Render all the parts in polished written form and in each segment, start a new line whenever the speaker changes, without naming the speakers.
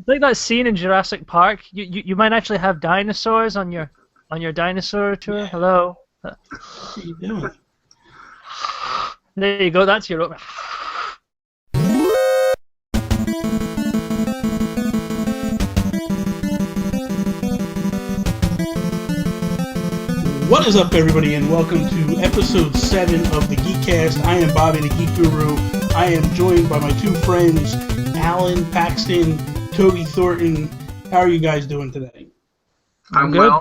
It's like that scene in Jurassic Park. You might actually have dinosaurs on your dinosaur tour. Hello.
What are you doing?
There you go. That's your opening.
What is up, everybody, and welcome to episode 7 of the GeekCast. I am Bobby, the Geek Guru. I am joined by my two friends, Allan, Paxton, Toby, Thornton. How are you guys doing today?
I'm good.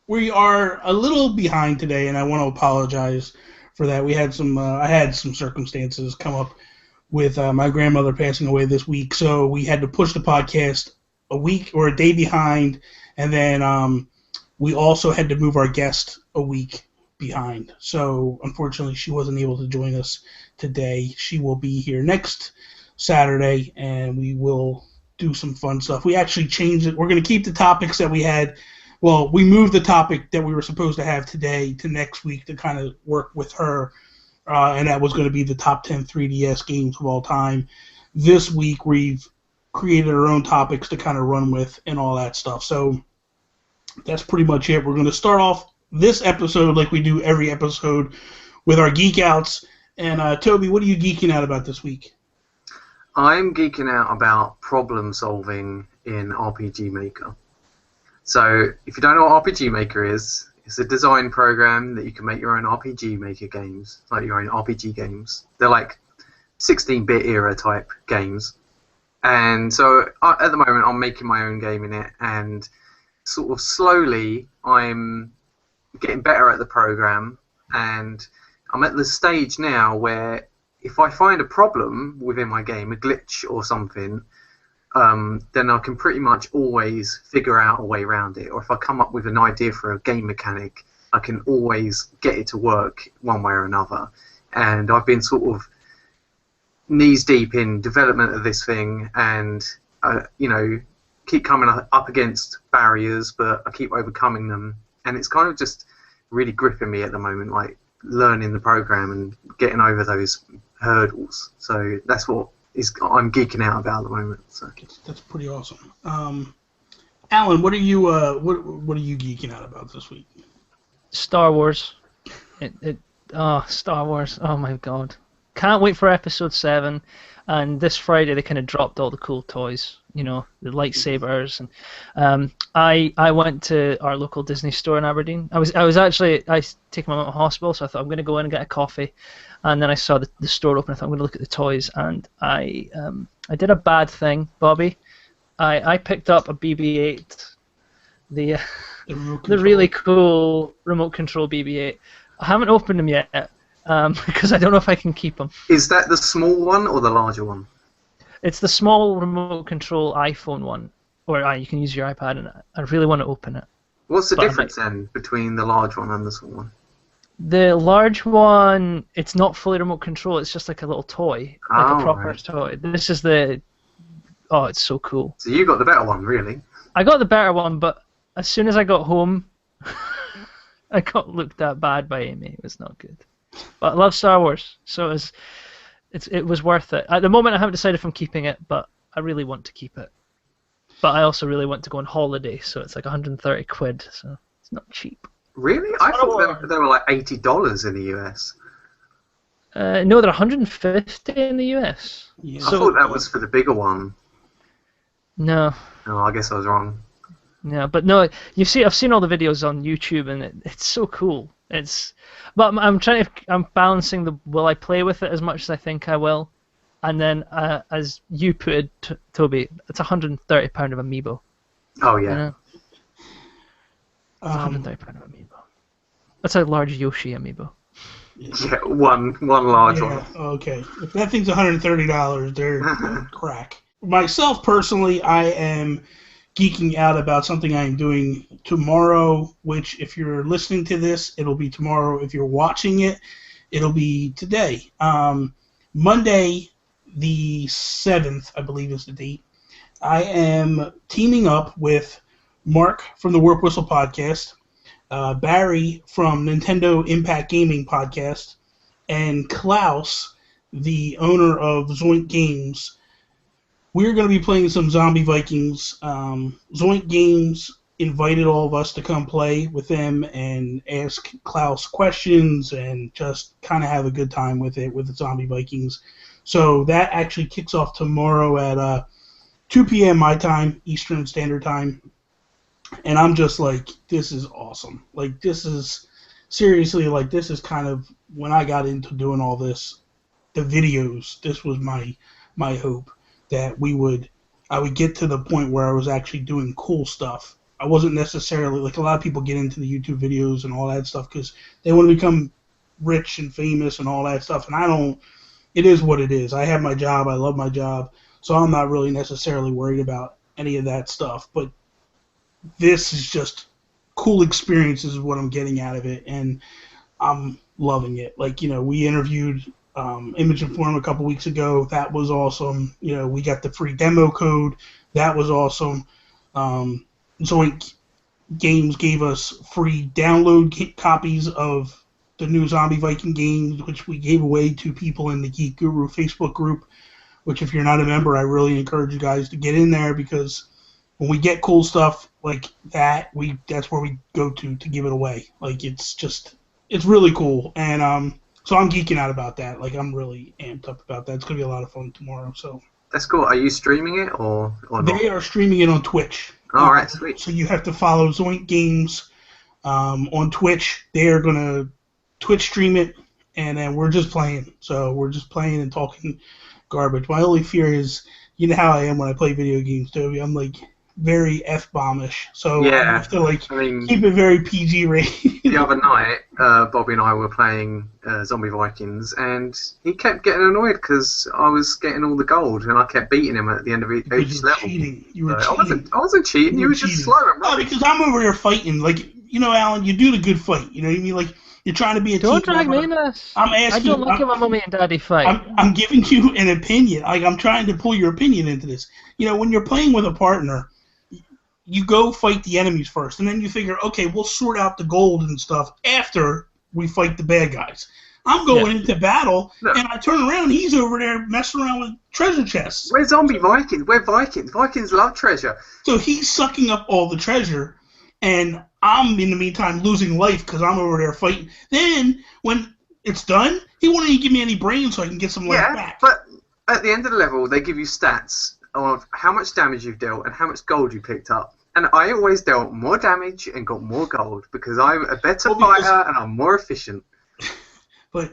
We are a little behind today, and I want to apologize for that. We had some, I had some circumstances come up with my grandmother passing away this week, so we had to push the podcast a week or a day behind, and then we also had to move our guest a week behind. So unfortunately, she wasn't able to join us today. She will be here next Saturday, and we will do some fun stuff. We actually changed it. We're going to keep the topics that we had. Well, we moved the topic that we were supposed to have today to next week to kind of work with her, and that was going to be the top 10 3DS games of all time. This week, we've created our own topics to kind of run with and all that stuff. So that's pretty much it. We're going to start off this episode like we do every episode with our Geek Outs. And Toby, what are you geeking out about this week?
I'm geeking out about problem solving in RPG Maker. So if you don't know what RPG Maker is, it's a design program that you can make your own RPG Maker games, like your own RPG games. They're like 16-bit era type games. And so at the moment I'm making my own game in it, and sort of slowly I'm getting better at the program, and I'm at the stage now where if I find a problem within my game, a glitch or something, then I can pretty much always figure out a way around it. Or if I come up with an idea for a game mechanic, I can always get it to work one way or another. And I've been sort of knees deep in development of this thing, and keep coming up against barriers, but I keep overcoming them. And it's kind of just really gripping me at the moment, like learning the program and getting over those hurdles. So that's what I'm geeking out about at the moment. So
that's pretty awesome. Allan, what are you what are you geeking out about this week?
Star Wars. Star Wars. Oh my god. Can't wait for episode 7. And this Friday they kind of dropped all the cool toys, the lightsabers, and I went to our local Disney store in Aberdeen. I was taking my mom to the hospital, so I thought I'm going to go in and get a coffee, and then I saw the store open. I thought I'm going to look at the toys, and I did a bad thing, Bobby. I picked up a BB-8, the really cool remote control BB-8. I haven't opened them yet. Because I don't know if I can keep them.
Is that the small one or the larger one?
It's the small remote control iPhone one, or you can use your iPad, and I really want to open it.
What's the difference then between the large one and the small one?
The large one, it's not fully remote control. It's just like a little toy, like a proper toy. This is it's so cool.
So you got the better one, really?
I got the better one, but as soon as I got home, I got looked at bad by Amy. It was not good. But I love Star Wars, so it was worth it. At the moment, I haven't decided if I'm keeping it, but I really want to keep it. But I also really want to go on holiday, so it's like 130 quid, so it's not cheap.
Really? I thought they were like $80 in the US.
No, they're 150 in the US.
Yeah.
I thought that was for the bigger one.
No.
Oh, I guess I was wrong.
Yeah, but no, I've seen all the videos on YouTube, and it's so cool. But I'm balancing will I play with it as much as I think I will, and then as you put it, Toby, it's £130 of amiibo.
Oh yeah.
£130 of amiibo. That's a large Yoshi amiibo.
Yeah, one large one.
Okay. If that thing's $130, they're crack. Myself personally, I am geeking out about something I am doing tomorrow, which if you're listening to this, it'll be tomorrow. If you're watching it, it'll be today. Monday, the 7th, I believe is the date, I am teaming up with Mark from the Warp Whistle podcast, Barry from Nintendo Impact Gaming podcast, and Klaus, the owner of Zoink Games, we're going to be playing some Zombie Vikings. Zoink Games invited all of us to come play with them and ask Klaus questions and just kind of have a good time with it with the Zombie Vikings. So that actually kicks off tomorrow at 2 p.m. my time, Eastern Standard Time. And I'm just like, this is awesome. Like, this is seriously, like, this is kind of when I got into doing all this, the videos. This was my hope that I would get to the point where I was actually doing cool stuff. I wasn't necessarily, like, a lot of people get into the YouTube videos and all that stuff because they want to become rich and famous and all that stuff. And I don't. It is what it is. I have my job. I love my job. So I'm not really necessarily worried about any of that stuff. But this is just cool experiences is what I'm getting out of it. And I'm loving it. Like, you know, we interviewed Image and Form a couple weeks ago. That was awesome. You know, we got the free demo code. That was awesome. Zoink Games gave us free download copies of the new Zombie Viking games, which we gave away to people in the Geek Guru Facebook group, which if you're not a member, I really encourage you guys to get in there because when we get cool stuff like that, that's where we go to give it away. Like, it's really cool. And so I'm geeking out about that. Like, I'm really amped up about that. It's going to be a lot of fun tomorrow. So
that's cool. Are you streaming it or not?
They are streaming it on Twitch.
All right, sweet.
So you have to follow Zoink Games on Twitch. They are going to Twitch stream it, and then we're just playing. So we're just playing and talking garbage. My only fear is, you know how I am when I play video games, Toby. I'm like very F-bombish. So
yeah,
I have to keep it very PG rated.
The other night, Bobby and I were playing Zombie Vikings, and he kept getting annoyed because I was getting all the gold, and I kept beating him at the end of each level.
Cheating. You were cheating.
I wasn't cheating. You were just slow and
rubbish. No, because I'm over here fighting. Like, you know, Alan, you do the good fight. You know what I mean? Like, you're trying to be a team.
Don't drag me in this.
I'm asking.
I don't like it when mommy and daddy fight.
I'm giving you an opinion. Like, I'm trying to pull your opinion into this. You know, when you're playing with a partner, you go fight the enemies first, and then you figure, okay, we'll sort out the gold and stuff after we fight the bad guys. I'm going into battle, and I turn around, he's over there messing around with treasure chests.
We're Zombie Vikings. We're Vikings. Vikings love treasure.
So he's sucking up all the treasure, and I'm, in the meantime, losing life because I'm over there fighting. Then, when it's done, he won't even give me any brains so I can get some life back.
But at the end of the level, they give you stats of how much damage you've dealt and how much gold you picked up. And I always dealt more damage and got more gold because I'm a better fighter and I'm more efficient.
But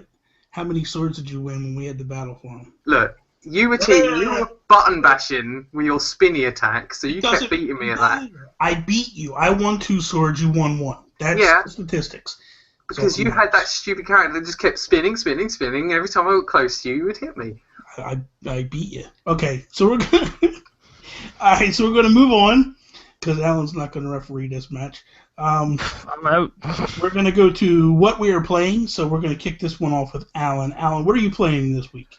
how many swords did you win when we had the battle for them?
Look, you were cheating. You were button bashing with your spinny attack, so you kept beating me at that.
I beat you. I won 2 swords. You won 1. That's the statistics.
Because you had that stupid character that just kept spinning. And every time I got close to you, you would hit me.
I beat you. Okay, so we're gonna. All right, so we're gonna move on because Alan's not gonna referee this match.
I'm out.
We're gonna go to what we are playing. So we're gonna kick this one off with Alan. Alan, what are you playing this week?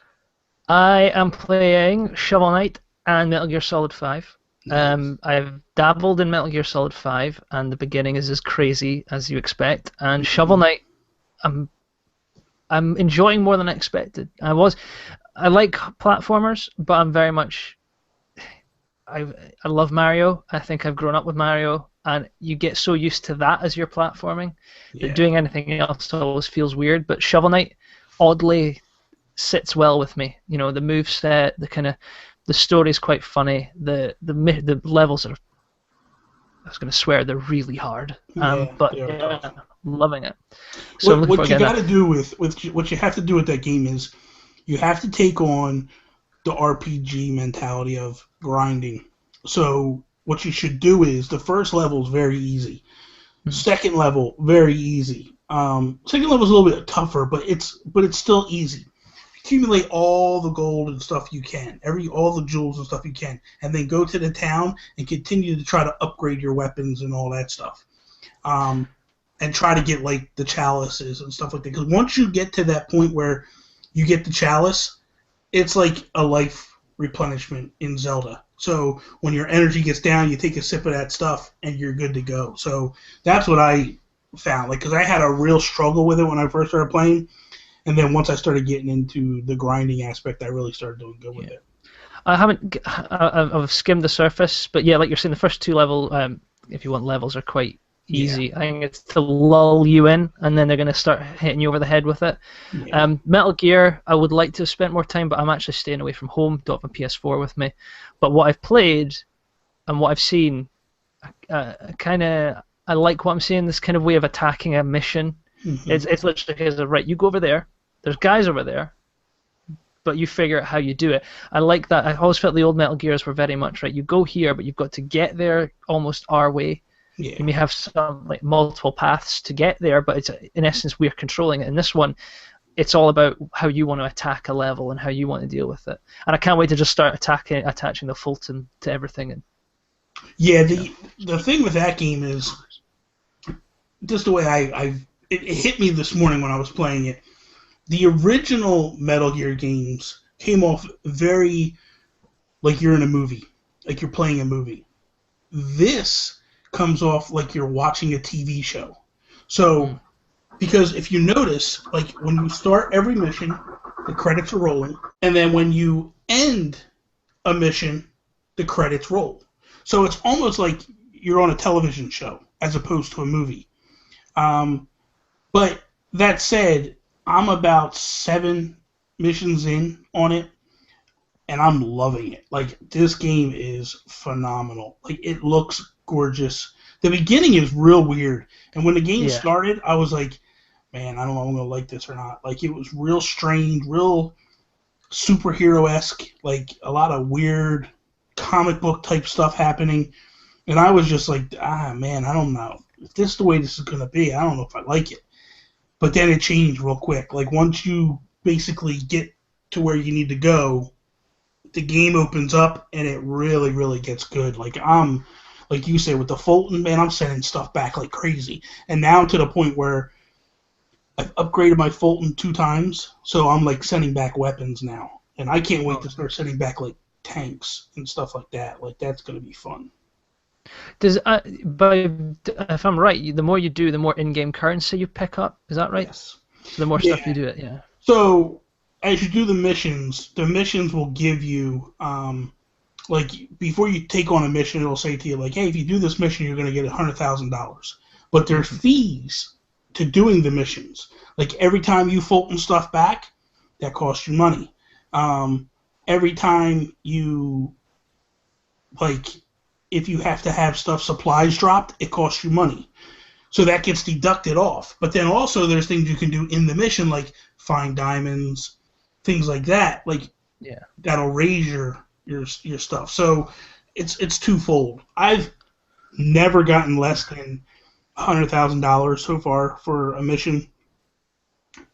I am playing Shovel Knight and Metal Gear Solid 5. Nice. I've dabbled in Metal Gear Solid 5, and the beginning is as crazy as you expect. And Shovel Knight, I'm enjoying more than I expected. I like platformers, but I'm very much. I love Mario. I think I've grown up with Mario, and you get so used to that as your platforming that doing anything else always feels weird. But Shovel Knight oddly sits well with me. You know, the moveset, the story's quite funny. The levels are. I was going to swear they're really hard, but loving it. So
what you got to do with what you have to do with that game is you have to take on the RPG mentality of grinding. So what you should do is the first level is very easy. Second level, very easy. Second level is a little bit tougher, but it's still easy. Accumulate all the gold and stuff you can, all the jewels and stuff you can, and then go to the town and continue to try to upgrade your weapons and all that stuff. And try to get like the chalices and stuff like that. Because once you get to that point where you get the chalice, it's like a life replenishment in Zelda. So when your energy gets down, you take a sip of that stuff and you're good to go. So that's what I found. Like, because I had a real struggle with it when I first started playing. And then once I started getting into the grinding aspect, I really started doing good with it.
I haven't. I've skimmed the surface, but yeah, like you're saying, the first two if you want levels, are quite
Yeah.
easy. I think it's to lull you in, and then they're going to start hitting you over the head with it.
Yeah.
Metal Gear, I would like to have spent more time, but I'm actually staying away from home. Don't have my PS4 with me. But what I've played and what I've seen, I like what I'm seeing. This kind of way of attacking a mission.
Mm-hmm.
It's literally because of, right, you go over there. There's guys over there, but you figure out how you do it. I like that. I always felt the old Metal Gears were very much, right, you go here, but you've got to get there almost our way.
Yeah.
You may have some like multiple paths to get there, but it's in essence we're controlling it. In this one, it's all about how you want to attack a level and how you want to deal with it. And I can't wait to just start attaching the Fulton to everything. And
yeah, the thing with that game is just the way it hit me this morning when I was playing it. The original Metal Gear games came off very like you're in a movie, like you're playing a movie. This comes off like you're watching a TV show. So, because if you notice, like when you start every mission, the credits are rolling, and then when you end a mission, the credits roll. So it's almost like you're on a television show as opposed to a movie. But that said, I'm about 7 missions in on it, and I'm loving it. Like, this game is phenomenal. Like, it looks gorgeous. The beginning is real weird, and when the game started, I was like, man, I don't know if I'm going to like this or not. Like, it was real strange, real superhero-esque, like, a lot of weird comic book type stuff happening, and I was just like, man, I don't know. If this is the way this is going to be, I don't know if I like it. But then it changed real quick. Like, once you basically get to where you need to go, the game opens up, and it really, really gets good. Like, like you said, with the Fulton, man, I'm sending stuff back like crazy. And now I'm to the point where I've upgraded my Fulton 2 times, so I'm, like, sending back weapons now. And I can't wait to start sending back, like, tanks and stuff like that. Like, that's going to be fun.
If I'm right, the more you do, the more in-game currency you pick up. Is that right?
Yes.
So the more stuff you do it, yeah.
So as you do the missions will give you, like, before you take on a mission, it'll say to you, like, hey, if you do this mission, you're going to get $100,000. But there's fees to doing the missions. Like, every time you Fulton stuff back, that costs you money. Every time you, like, if you have to have supplies dropped, it costs you money. So that gets deducted off. But then also there's things you can do in the mission, like find diamonds, things like that. Like, that'll raise your stuff. So it's twofold. I've never gotten less than $100,000 so far for a mission,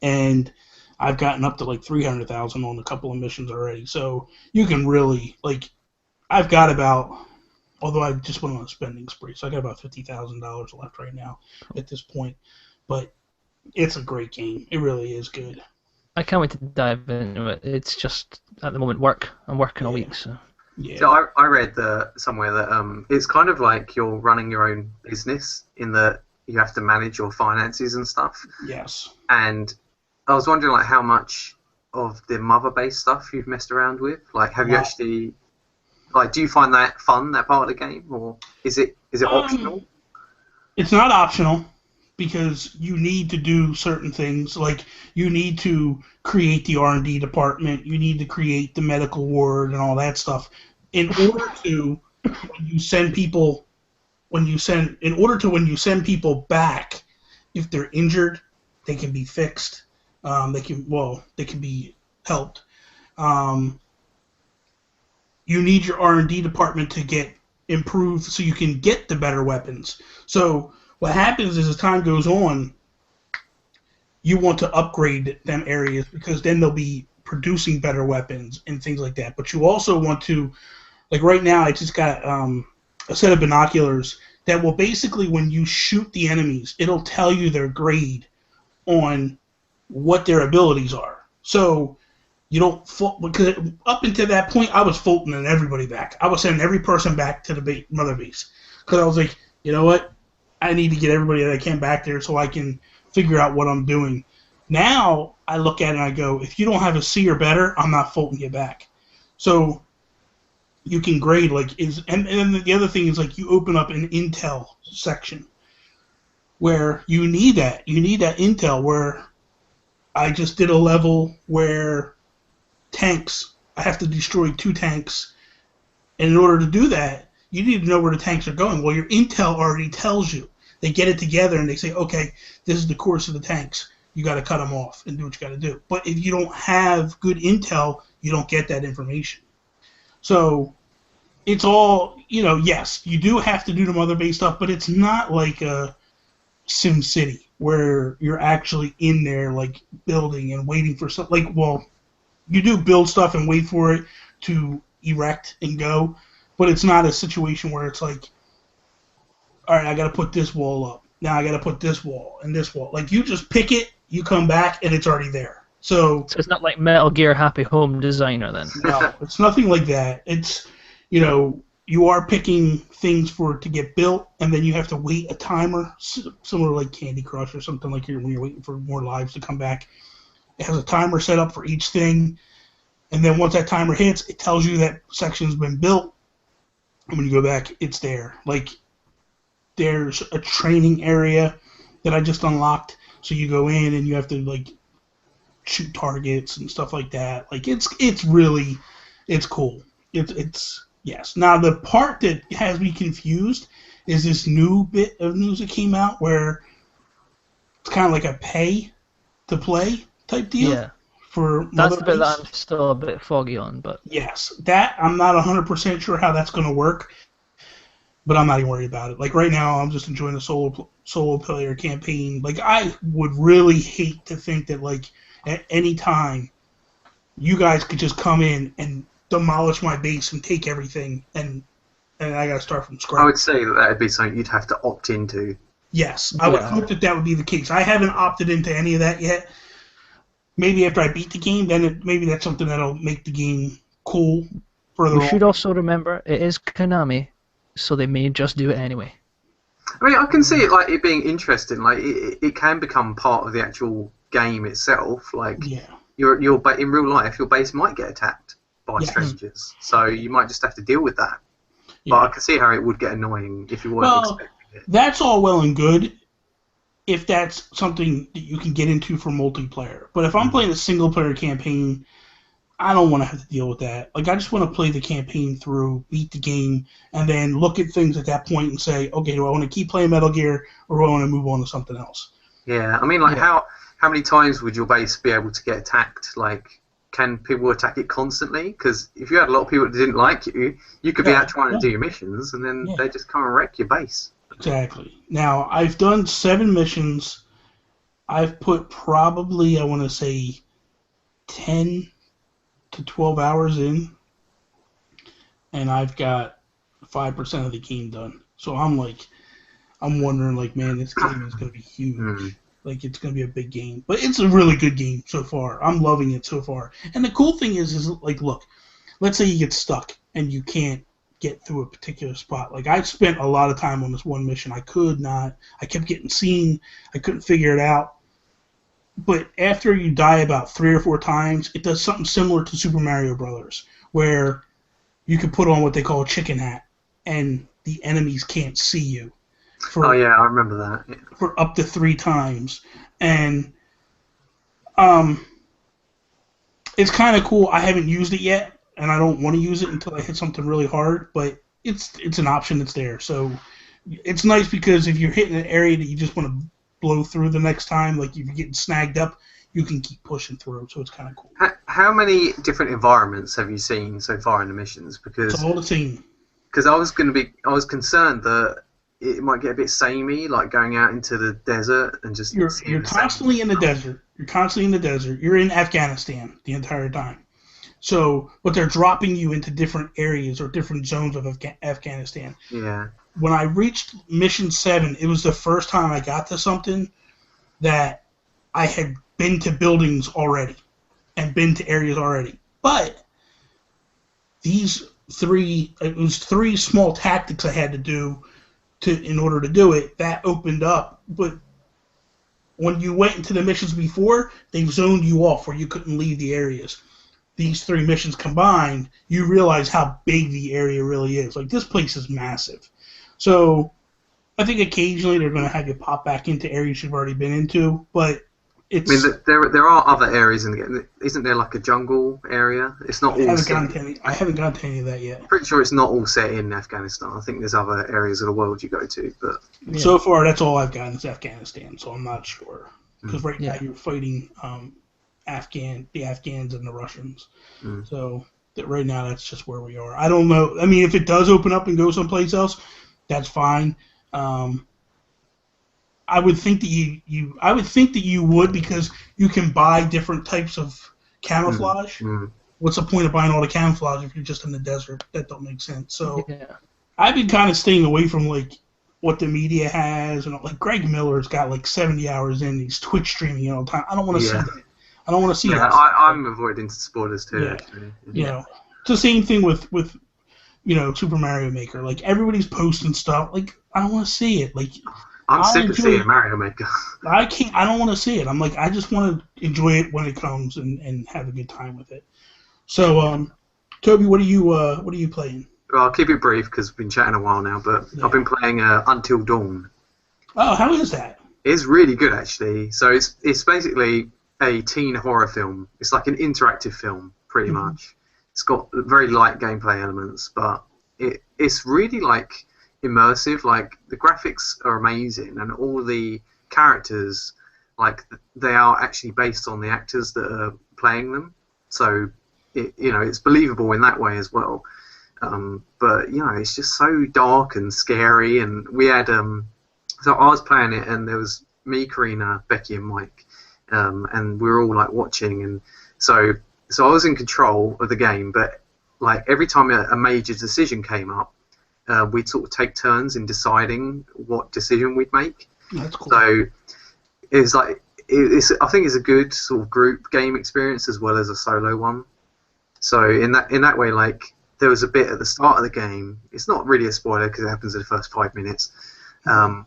and I've gotten up to like $300,000 on a couple of missions already. So you can really, like, I've got about, although I just went on a spending spree, so I got about $50,000 left right now at this point. But it's a great game. It really is good.
I can't wait to dive into it. It's just, at the moment, work. I'm working all week, so.
Yeah. So I read somewhere that it's kind of like you're running your own business in that you have to manage your finances and stuff.
Yes.
And I was wondering, like, how much of the mother-based stuff you've messed around with. Like, have you actually, like, do you find that fun, that part of the game, or is it optional?
It's not optional, because you need to do certain things. Like, you need to create the R&D department, you need to create the medical ward and all that stuff in order to when you send people back, if they're injured, they can be fixed. They can be helped. You need your R&D department to get improved so you can get the better weapons. So what happens is, as time goes on, you want to upgrade them areas, because then they'll be producing better weapons and things like that. But you also want to, like, right now I just got a set of binoculars that will basically, when you shoot the enemies, it'll tell you their grade on what their abilities are. So you don't, because up until that point, I was Fultoning everybody back. I was sending every person back to the mother base, because I was like, you know what? I need to get everybody that I can back there so I can figure out what I'm doing. Now I look at it and I go, if you don't have a C or better, I'm not Fultoning you back. So you can grade and then the other thing is like you open up an intel section where you need that intel. Where I just did a level where tanks, I have to destroy 2 tanks, and in order to do that, you need to know where the tanks are going. Well, your intel already tells you. They get it together and they say, okay, this is the course of the tanks. You got to cut them off and do what you got to do. But if you don't have good intel, you don't get that information. So it's all, yes, you do have to do the mother base stuff, but it's not like a Sim City where you're actually in there like building and waiting for something. You do build stuff and wait for it to erect and go, but it's not a situation where it's like, all right, I got to put this wall up. Now I got to put this wall and this wall. Like, you just pick it, you come back, and it's already there. So
it's not like Metal Gear Happy Home Designer then.
No, it's nothing like that. It's, you are picking things for it to get built, and then you have to wait a timer, similar like Candy Crush or something like when you're waiting for more lives to come back. It has a timer set up for each thing, and then once that timer hits, it tells you that section's been built, and when you go back, it's there. Like, there's a training area that I just unlocked, so you go in and you have to, like, shoot targets and stuff like that. Like, it's cool. It's yes. Now, the part that has me confused is this new bit of news that came out where it's kind of like a pay-to-play type deal.
Yeah.
For
that's the bit
Base.
that I'm still a bit foggy on, but
yes, that I'm not 100% sure how that's going to work, but I'm not even worried about it. Like, right now, I'm just enjoying the solo player campaign. Like, I would really hate to think that, like, at any time, you guys could just come in and demolish my base and take everything, and I got to start from scratch.
I would say that would be something you'd have to opt into.
Yes, I would hope that would be the case. I haven't opted into any of that yet. Maybe after I beat the game, then maybe that's something that'll make the game cool further on.
We should also remember it is Konami, so they may just do it anyway.
I mean, I can see it like it being interesting. Like, it can become part of the actual game itself. Like,
yeah.
Your in real life, your base might get attacked by strangers, so you might just have to deal with that.
Yeah.
But I can see how it would get annoying if you weren't expecting it.
That's all well and good if that's something that you can get into for multiplayer. But if I'm playing a single-player campaign, I don't want to have to deal with that. Like, I just want to play the campaign through, beat the game, and then look at things at that point and say, okay, do I want to keep playing Metal Gear, or do I want to move on to something else?
Yeah, I mean, like, how many times would your base be able to get attacked? Like, can people attack it constantly? Because if you had a lot of people that didn't like you, you could be out trying to do your missions, and then they just come and wreck your base.
Exactly. Now, I've done 7 missions. I've put probably, I want to say, 10 to 12 hours in, and I've got 5% of the game done. So I'm wondering, like, man, this game is going to be huge. Like, it's going to be a big game. But it's a really good game so far. I'm loving it so far. And the cool thing is like, look, let's say you get stuck and you can't get through a particular spot. Like, I spent a lot of time on this one mission. I could not. I kept getting seen. I couldn't figure it out. But after you die about 3 or 4 times, it does something similar to Super Mario Brothers, where you can put on what they call a chicken hat, and the enemies can't see you.
I remember that. Yeah.
For up to 3 times. And it's kind of cool. I haven't used it yet, and I don't want to use it until I hit something really hard, but it's an option that's there. So it's nice because if you're hitting an area that you just want to blow through the next time, like if you're getting snagged up, you can keep pushing through. So it's kind of cool.
How many different environments have you seen so far in the missions? Because
it's all the same.
Because I was concerned that it might get a bit samey, like going out into the desert and just.
You're constantly in the desert. You're constantly in the desert. You're in Afghanistan the entire time. So, but they're dropping you into different areas or different zones of Afghanistan.
Yeah.
When I reached Mission 7, it was the first time I got to something that I had been to buildings already and been to areas already. But it was 3 small tactics I had to do in order to do it. That opened up. But when you went into the missions before, they zoned you off where you couldn't leave the areas. these 3 missions combined, you realize how big the area really is. Like, this place is massive. So I think occasionally they're going to have you pop back into areas you've already been into, but it's...
I mean, there are other areas in the game. Isn't there like a jungle area? It's not all set.
I haven't gotten to any of that yet.
I'm pretty sure it's not all set in Afghanistan. I think there's other areas of the world you go to, but...
Yeah. So far, that's all I've gotten is Afghanistan, so I'm not sure. Because right now you're fighting the Afghans and the Russians. So right now that's just where we are. I don't know. I mean, if it does open up and go someplace else, that's fine. I would think that you would, because you can buy different types of camouflage. What's the point of buying all the camouflage if you're just in the desert? That don't make sense. So I've been kind of staying away from like what the media has, and like Greg Miller's got like 70 hours in. He's Twitch streaming all the time. I don't want to see that. I don't want to see that.
I'm avoiding spoilers too.
Yeah.
Actually.
You know, it's the same thing with Super Mario Maker. Like, everybody's posting stuff. Like, I don't want to see it. Like,
I'm sick of seeing Mario Maker.
I don't want to see it. I'm like, I just want to enjoy it when it comes and have a good time with it. So, Toby, what are you playing?
Well, I'll keep it brief because we've been chatting a while now. But I've been playing Until Dawn.
Oh, how is that?
It's really good, actually. So it's basically a teen horror film. It's like an interactive film, pretty much. It's got very light gameplay elements, but it's really like immersive. Like, the graphics are amazing, and all the characters, like, they are actually based on the actors that are playing them. So it's believable in that way as well. But it's just so dark and scary. And we had so I was playing it, and there was me, Karina, Becky, and Mike, and we were all like watching, and so I was in control of the game. But like, every time a major decision came up, we'd sort of take turns in deciding what decision we'd make.
That's cool.
So it's like I think it's a good sort of group game experience as well as a solo one. So in that way, like, there was a bit at the start of the game. It's not really a spoiler because it happens in the first 5 minutes,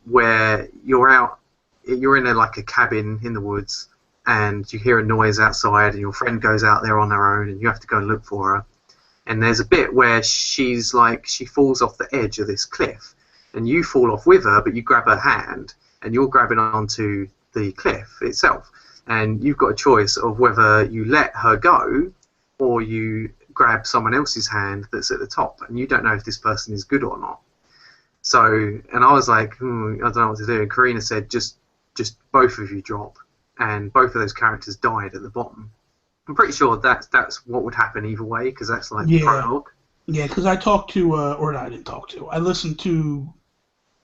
where you're in like a cabin in the woods, and you hear a noise outside, and your friend goes out there on her own, and you have to go and look for her. And there's a bit where she falls off the edge of this cliff, and you fall off with her, but you grab her hand, and you're grabbing onto the cliff itself. And you've got a choice of whether you let her go, or you grab someone else's hand that's at the top, and you don't know if this person is good or not. So, and I was like, I don't know what to do. And Karina said, just both of you drop, and both of those characters died at the bottom. I'm pretty sure that's what would happen either way, because that's like the prologue.
Yeah, because I talked to, I didn't talk to, I listened to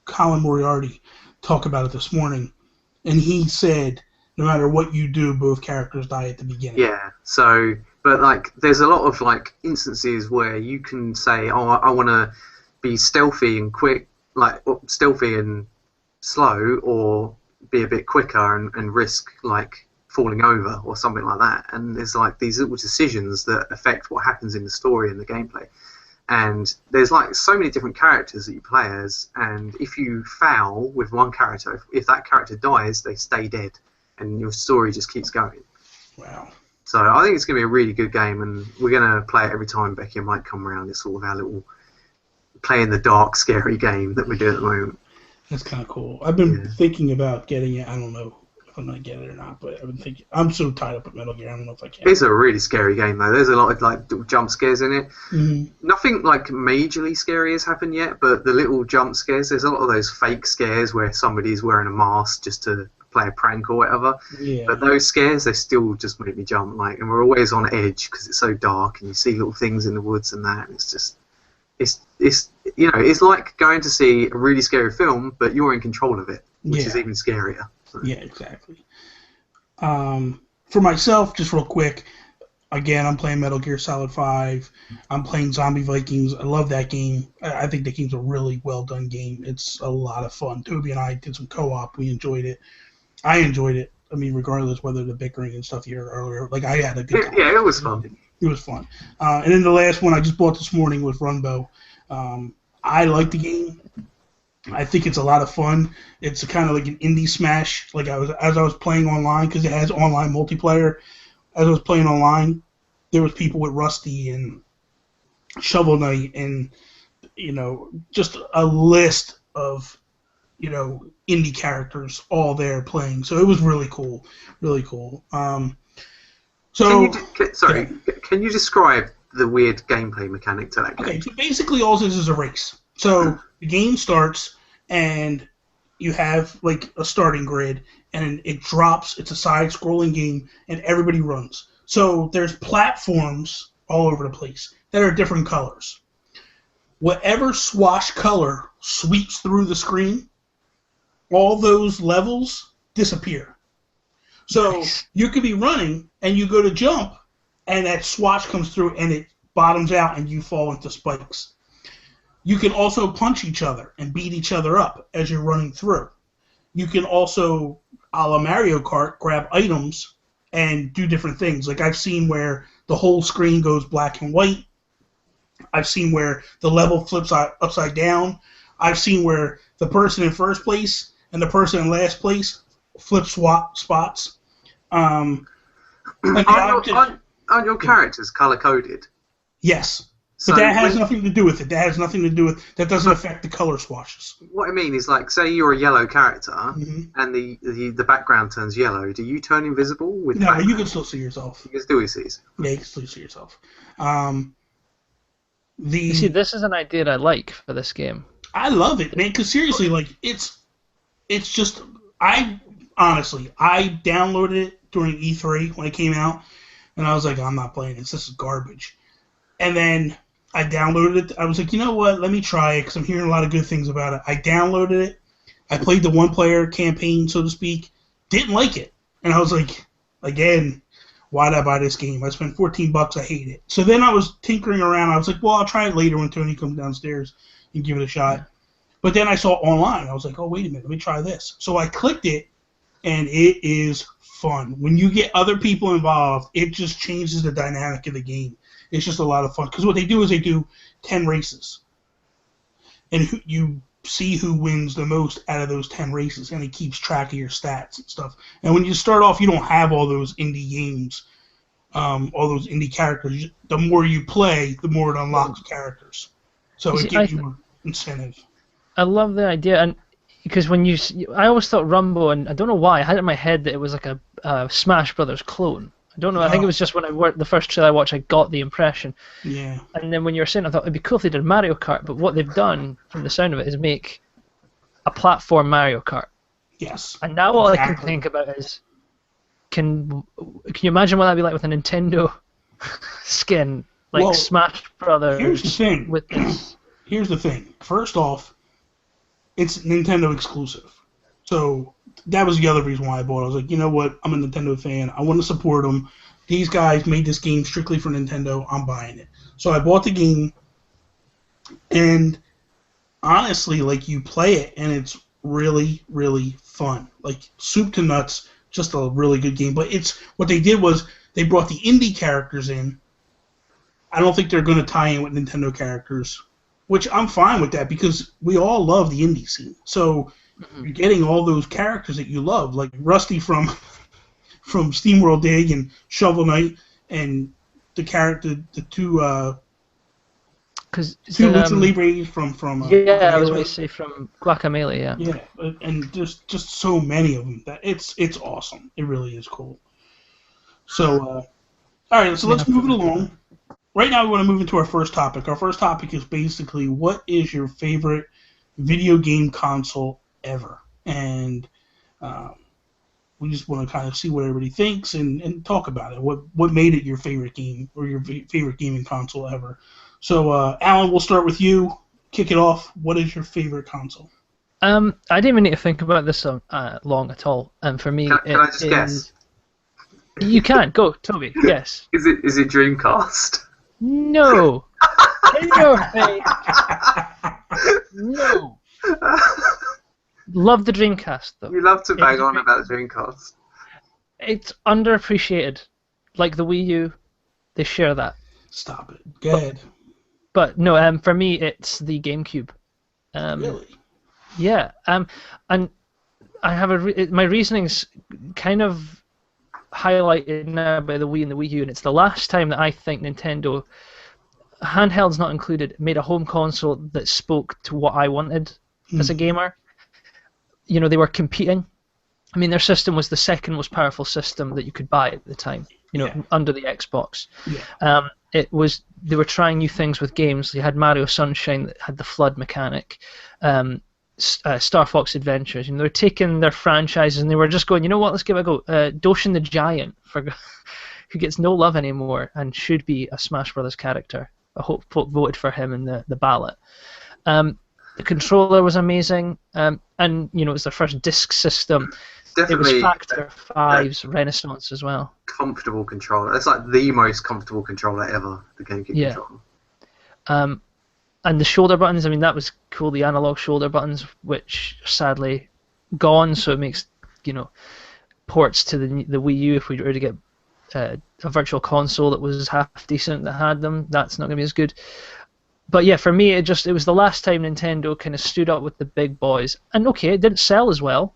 Colin Moriarty talk about it this morning, and he said no matter what you do, both characters die at the beginning.
Yeah, so, but like, there's a lot of like instances where you can say, oh, I want to be stealthy and quick, like stealthy and slow, or be a bit quicker and risk like falling over or something like that. And there's like these little decisions that affect what happens in the story and the gameplay. And there's like so many different characters that you play as, and if you foul with one character, if that character dies, they stay dead, and your story just keeps going.
Wow.
So I think it's going to be a really good game, and we're going to play it every time Becky and Mike come around. It's sort of our little play in the dark, scary game that we do at the moment.
That's kind of cool. I've been thinking about getting it. I don't know if I'm going to get it or not, but I've been thinking. I'm so tied up with Metal Gear, I don't know if I can.
It's a really scary game, though. There's a lot of like jump scares in it.
Mm-hmm.
Nothing like majorly scary has happened yet, but the little jump scares, there's a lot of those fake scares where somebody's wearing a mask just to play a prank or whatever.
Yeah.
But those scares, they still just make me jump. Like, and we're always on edge because it's so dark, and you see little things in the woods and that. And it's just, it's it's like going to see a really scary film, but you're in control of it, which is even scarier. So.
Yeah, exactly. For myself, just real quick, again, I'm playing Metal Gear Solid 5. I'm playing Zombie Vikings. I love that game. I think the game's a really well-done game. It's a lot of fun. Toby and I did some co-op. We enjoyed it. I enjoyed it. I mean, regardless whether the bickering and stuff you heard earlier. Like, I had a good time.
Yeah, it was fun.
It was fun. And then the last one I just bought this morning was Runbow. I like the game. I think it's a lot of fun. It's kind of like an indie smash. Like as I was playing online, because it has online multiplayer. As I was playing online, there was people with Rusty and Shovel Knight and just a list of indie characters all there playing. So it was really cool, really cool.
Can you describe the weird gameplay mechanic to that game?
Okay, so basically all this is a race. So the game starts and you have like a starting grid and it drops. It's a side-scrolling game and everybody runs. So there's platforms all over the place that are different colors. Whatever swash color sweeps through the screen, all those levels disappear. So you could be running and you go to jump and that swatch comes through and it bottoms out and you fall into spikes. You can also punch each other and beat each other up as you're running through. You can also, a la Mario Kart, grab items and do different things. Like I've seen where the whole screen goes black and white. I've seen where the level flips upside down. I've seen where the person in first place and the person in last place flip spots.
Aren't your characters color-coded?
Yes.
So
But that has nothing to do with it. That doesn't affect the color swatches.
What I mean is, like, say you're a yellow character
Mm-hmm.
and the background turns yellow. Do you turn invisible with
No,
background?
you can still see yourself.
You can still see yourself.
Yeah, you can still see yourself.
You see, this is an idea I like for this game.
I love it, man. Because seriously, like it's just I downloaded it during E3 when it came out, and I was like, I'm not playing this. This is garbage. And then I downloaded it. I was like, you know what? Let me try it because I'm hearing a lot of good things about it. I downloaded it. I played the one-player campaign, so to speak. Didn't like it, and I was like, again, why'd I buy this game? I spent $14. I hate it. So then I was tinkering around. I was like, well, I'll try it later when Tony comes downstairs and give it a shot. But then I saw it online. I was like, oh, wait a minute. Let me try this. So I clicked it, and it is fun. When you get other people involved, it just changes the dynamic of the game. It's just a lot of fun. Because what they do is they do 10 races. And you see who wins the most out of those 10 races, and it keeps track of your stats and stuff. And when you start off, you don't have all those indie games, all those indie characters. The more you play, the more it unlocks characters. So it gives you an incentive.
I love the idea, and because I always thought Rumble, and I don't know why, I had it in my head that it was like a Smash Brothers clone. I don't know. I think it was just when I worked the first trailer I watched, I got the impression.
Yeah.
And then when you were saying, I thought it'd be cool if they did Mario Kart. But what they've done, from the sound of it, is make a platform Mario Kart.
Yes.
And now all I can think about is, can you imagine what that'd be like with a Nintendo skin, like Smash Brothers?
Here's the thing.
With this.
Here's the thing. First off, it's Nintendo exclusive. So that was the other reason why I bought it. I was like, you know what? I'm a Nintendo fan. I want to support them. These guys made this game strictly for Nintendo. I'm buying it. So I bought the game, and honestly, like, you play it, and it's really, really fun. Like, soup to nuts, just a really good game. But what they did was they brought the indie characters in. I don't think they're going to tie in with Nintendo characters, which I'm fine with that because we all love the indie scene. So you're getting all those characters that you love, like Rusty from SteamWorld Dig and Shovel Knight, and the two Lucha Libre from
I was going to say from Guacamelee, yeah.
Yeah, and there's just so many of them that it's awesome. It really is cool. So, all right, so let's move it along. Right now, we want to move into our first topic. Our first topic is basically, what is your favorite video game console ever? And we just want to kind of see what everybody thinks and talk about it. What made it your favorite game or your favorite gaming console ever? So, Alan, we'll start with you. Kick it off. What is your favorite console?
I didn't even need to think about this long at all. And for me,
can I just guess?
You can go, Toby. Yes.
Is it Dreamcast?
No. In your face. No. Love the Dreamcast, though.
You love to bang on about the Dreamcast.
It's underappreciated. Like the Wii U, they share that.
Stop it. Go ahead.
But no, for me, it's the GameCube.
Really?
Yeah. And I have my reasoning's kind of highlighted now by the Wii and the Wii U, and it's the last time that I think Nintendo, handhelds not included, made a home console that spoke to what I wanted as a gamer. You know, they were competing. I mean, their system was the second most powerful system that you could buy at the time, you know, under the Xbox.
Yeah.
They were trying new things with games. They had Mario Sunshine that had the flood mechanic, Star Fox Adventures. You know, they were taking their franchises and they were just going, you know what, let's give it a go. Doshin the Giant, who gets no love anymore and should be a Smash Brothers character. I hope folk voted for him in the ballot. The controller was amazing, and you know, it was their first disc system.
Definitely,
it was Factor 5's renaissance as well.
Comfortable controller. It's like the most comfortable controller ever, the GameCube controller.
And the shoulder buttons, I mean, that was cool, the analog shoulder buttons, which are sadly gone, so it makes, you know, ports to the Wii U, if we were to get a virtual console that was half decent that had them, that's not going to be as good. But yeah, for me, it was the last time Nintendo kind of stood up with the big boys. And okay, it didn't sell as well,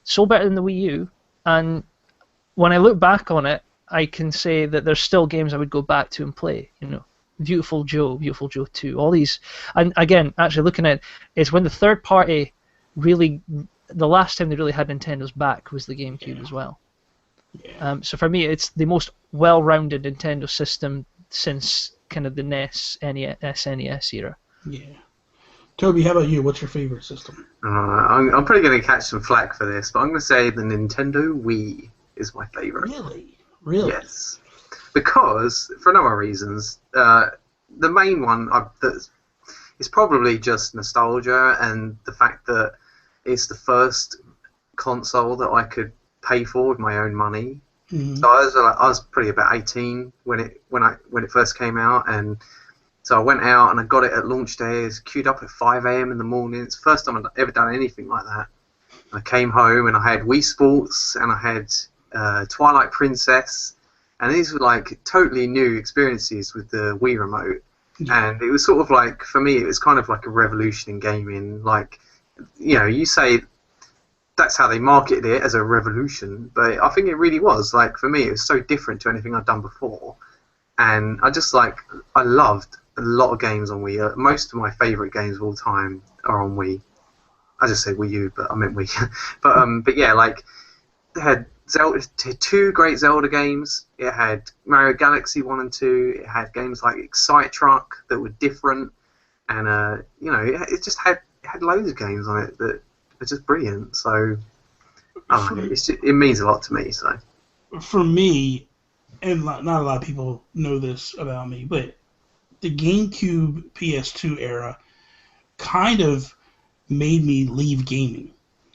sold better than the Wii U, and when I look back on it, I can say that there's still games I would go back to and play, you know. Beautiful Joe 2, all these, and again, actually looking at it, it's when the third party really, the last time they really had Nintendo's back was the GameCube as well. So for me, it's the most well-rounded Nintendo system since kind of the NES, SNES era.
Yeah. Toby, how about you? What's your favorite system?
I'm probably going to catch some flack for this, but I'm going to say the Nintendo Wii is my favorite.
Really?
Yes. Because, for a number of reasons, the main one is probably just nostalgia and the fact that it's the first console that I could pay for with my own money. Mm-hmm. So I was probably about 18 when it first came out, and so I went out and I got it at launch day. It's queued up at 5 a.m. in the morning. It's the first time I'd ever done anything like that. I came home and I had Wii Sports and I had Twilight Princess. And these were like totally new experiences with the Wii remote. Yeah. And it was sort of like, for me, it was kind of like a revolution in gaming. Like, you know, you say that's how they marketed it, as a revolution, but I think it really was. Like, for me, it was so different to anything I'd done before. And I loved a lot of games on Wii. Most of my favourite games of all time are on Wii. I just said Wii U, but I meant Wii. but yeah, like, they had two great Zelda games. It had Mario Galaxy 1 and 2. It had games like Excite Truck that were different, and you know, it just had loads of games on it that are just brilliant. So it means a lot to me. So
for me, and not a lot of people know this about me, but the GameCube PS2 era kind of made me leave gaming.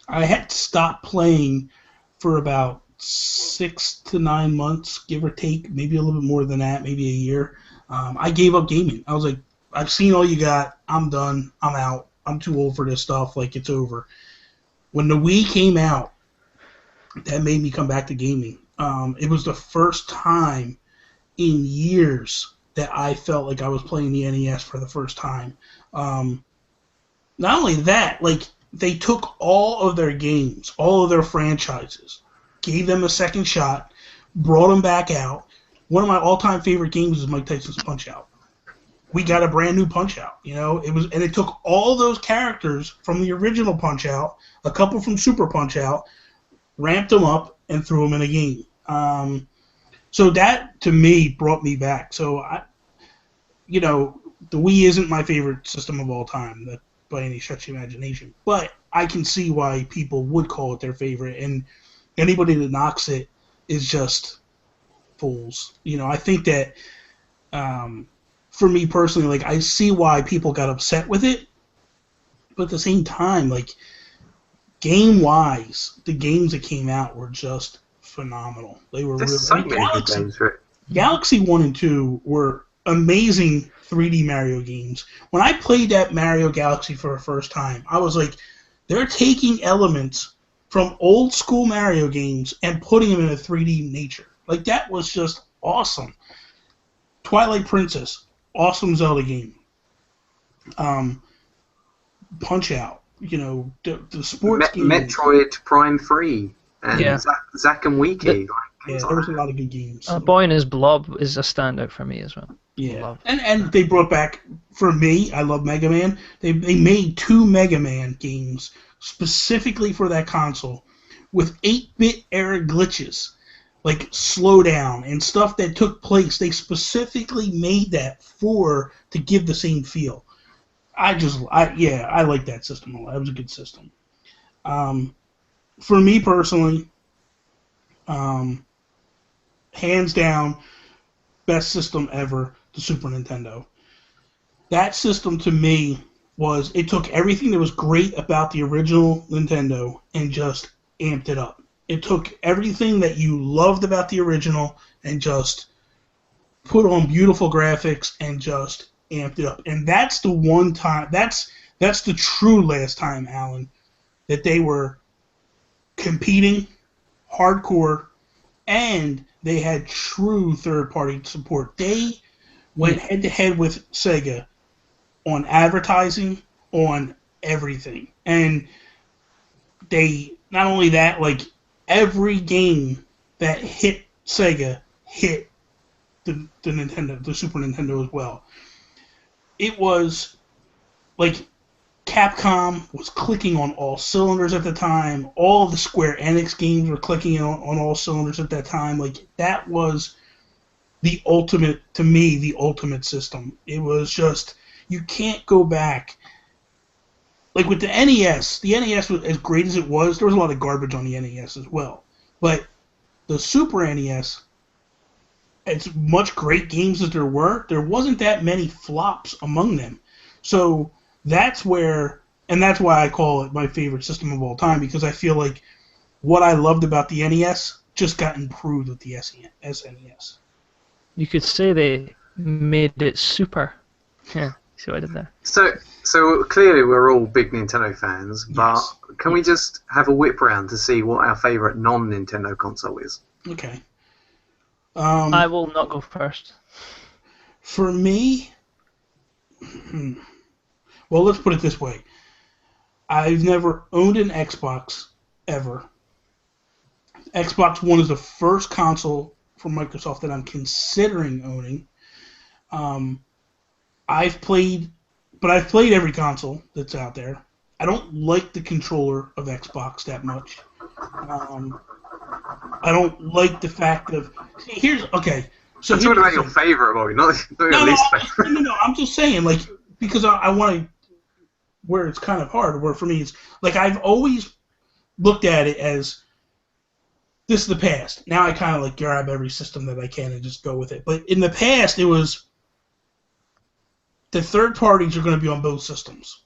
I had stopped playing for about 6 to 9 months, give or take, maybe a little bit more than that, maybe a year. I gave up gaming. I was like, I've seen all you got. I'm done. I'm out. I'm too old for this stuff. Like, it's over. When the Wii came out, that made me come back to gaming. It was the first time in years that I felt like I was playing the NES for the first time. Not only that, like, they took all of their games, all of their franchises, gave them a second shot, brought them back out. One of my all-time favorite games is Mike Tyson's Punch-Out. We got a brand new Punch-Out, you know. And it took all those characters from the original Punch-Out, a couple from Super Punch-Out, ramped them up, and threw them in a game. So that, to me, brought me back. So, you know, the Wii isn't my favorite system of all time, by any stretch of imagination. But I can see why people would call it their favorite, and anybody that knocks it is just fools. You know, I think that, for me personally, like, I see why people got upset with it, but at the same time, like, game-wise, the games that came out were just phenomenal. They were
really so many good games, right?
Galaxy 1 and 2 were amazing 3D Mario games. When I played that Mario Galaxy for the first time, I was like, they're taking elements from old school Mario games and putting them in a 3D nature. Like, that was just awesome. Twilight Princess, awesome Zelda game. Punch-Out, you know, the sports game.
Metroid Prime 3 and Zack and Wiki.
Yeah, there was a lot of good games.
A Boy and His Blob is a standout for me as well.
Yeah,
Love.
and they brought back, for me, I love Mega Man. They made 2 Mega Man games specifically for that console with 8-bit era glitches, like slowdown and stuff that took place. They specifically made that to give the same feel. I like that system a lot. It was a good system. For me personally, hands down, best system ever, the Super Nintendo. That system to me it took everything that was great about the original Nintendo and just amped it up. It took everything that you loved about the original and just put on beautiful graphics and just amped it up. And that's the one time, that's the true last time, Alan, that they were competing hardcore and they had true third-party support. They went head-to-head with Sega on advertising, on everything. And they, not only that, like, every game that hit Sega hit the Nintendo, the Super Nintendo as well. It was, like, Capcom was clicking on all cylinders at the time. All of the Square Enix games were clicking on all cylinders at that time. Like, that was the ultimate, to me, the ultimate system. It was just, you can't go back. Like with the NES was as great as it was. There was a lot of garbage on the NES as well. But the Super NES, as much great games as there wasn't that many flops among them. So that's why I call it my favorite system of all time, because I feel like what I loved about the NES just got improved with the SNES.
You could say they made it super. Yeah, see what I did there.
So clearly we're all big Nintendo fans, but
Yes.
can we just have a whip round to see what our favourite non-Nintendo console is?
Okay.
I will not go first.
For me, well, let's put it this way. I've never owned an Xbox, ever. Xbox One is the first console from Microsoft that I'm considering owning. I've played every console that's out there. I don't like the controller of Xbox that much. I don't like the fact of... Okay. So
I'm talking about your favourite, Bobby, not your least favourite.
No, I'm just saying, like, because I want to... Where it's kind of hard, where for me it's... Like, I've always looked at it as, this is the past. Now I kind of, like, grab every system that I can and just go with it. But in the past, it was... The third parties are going to be on both systems.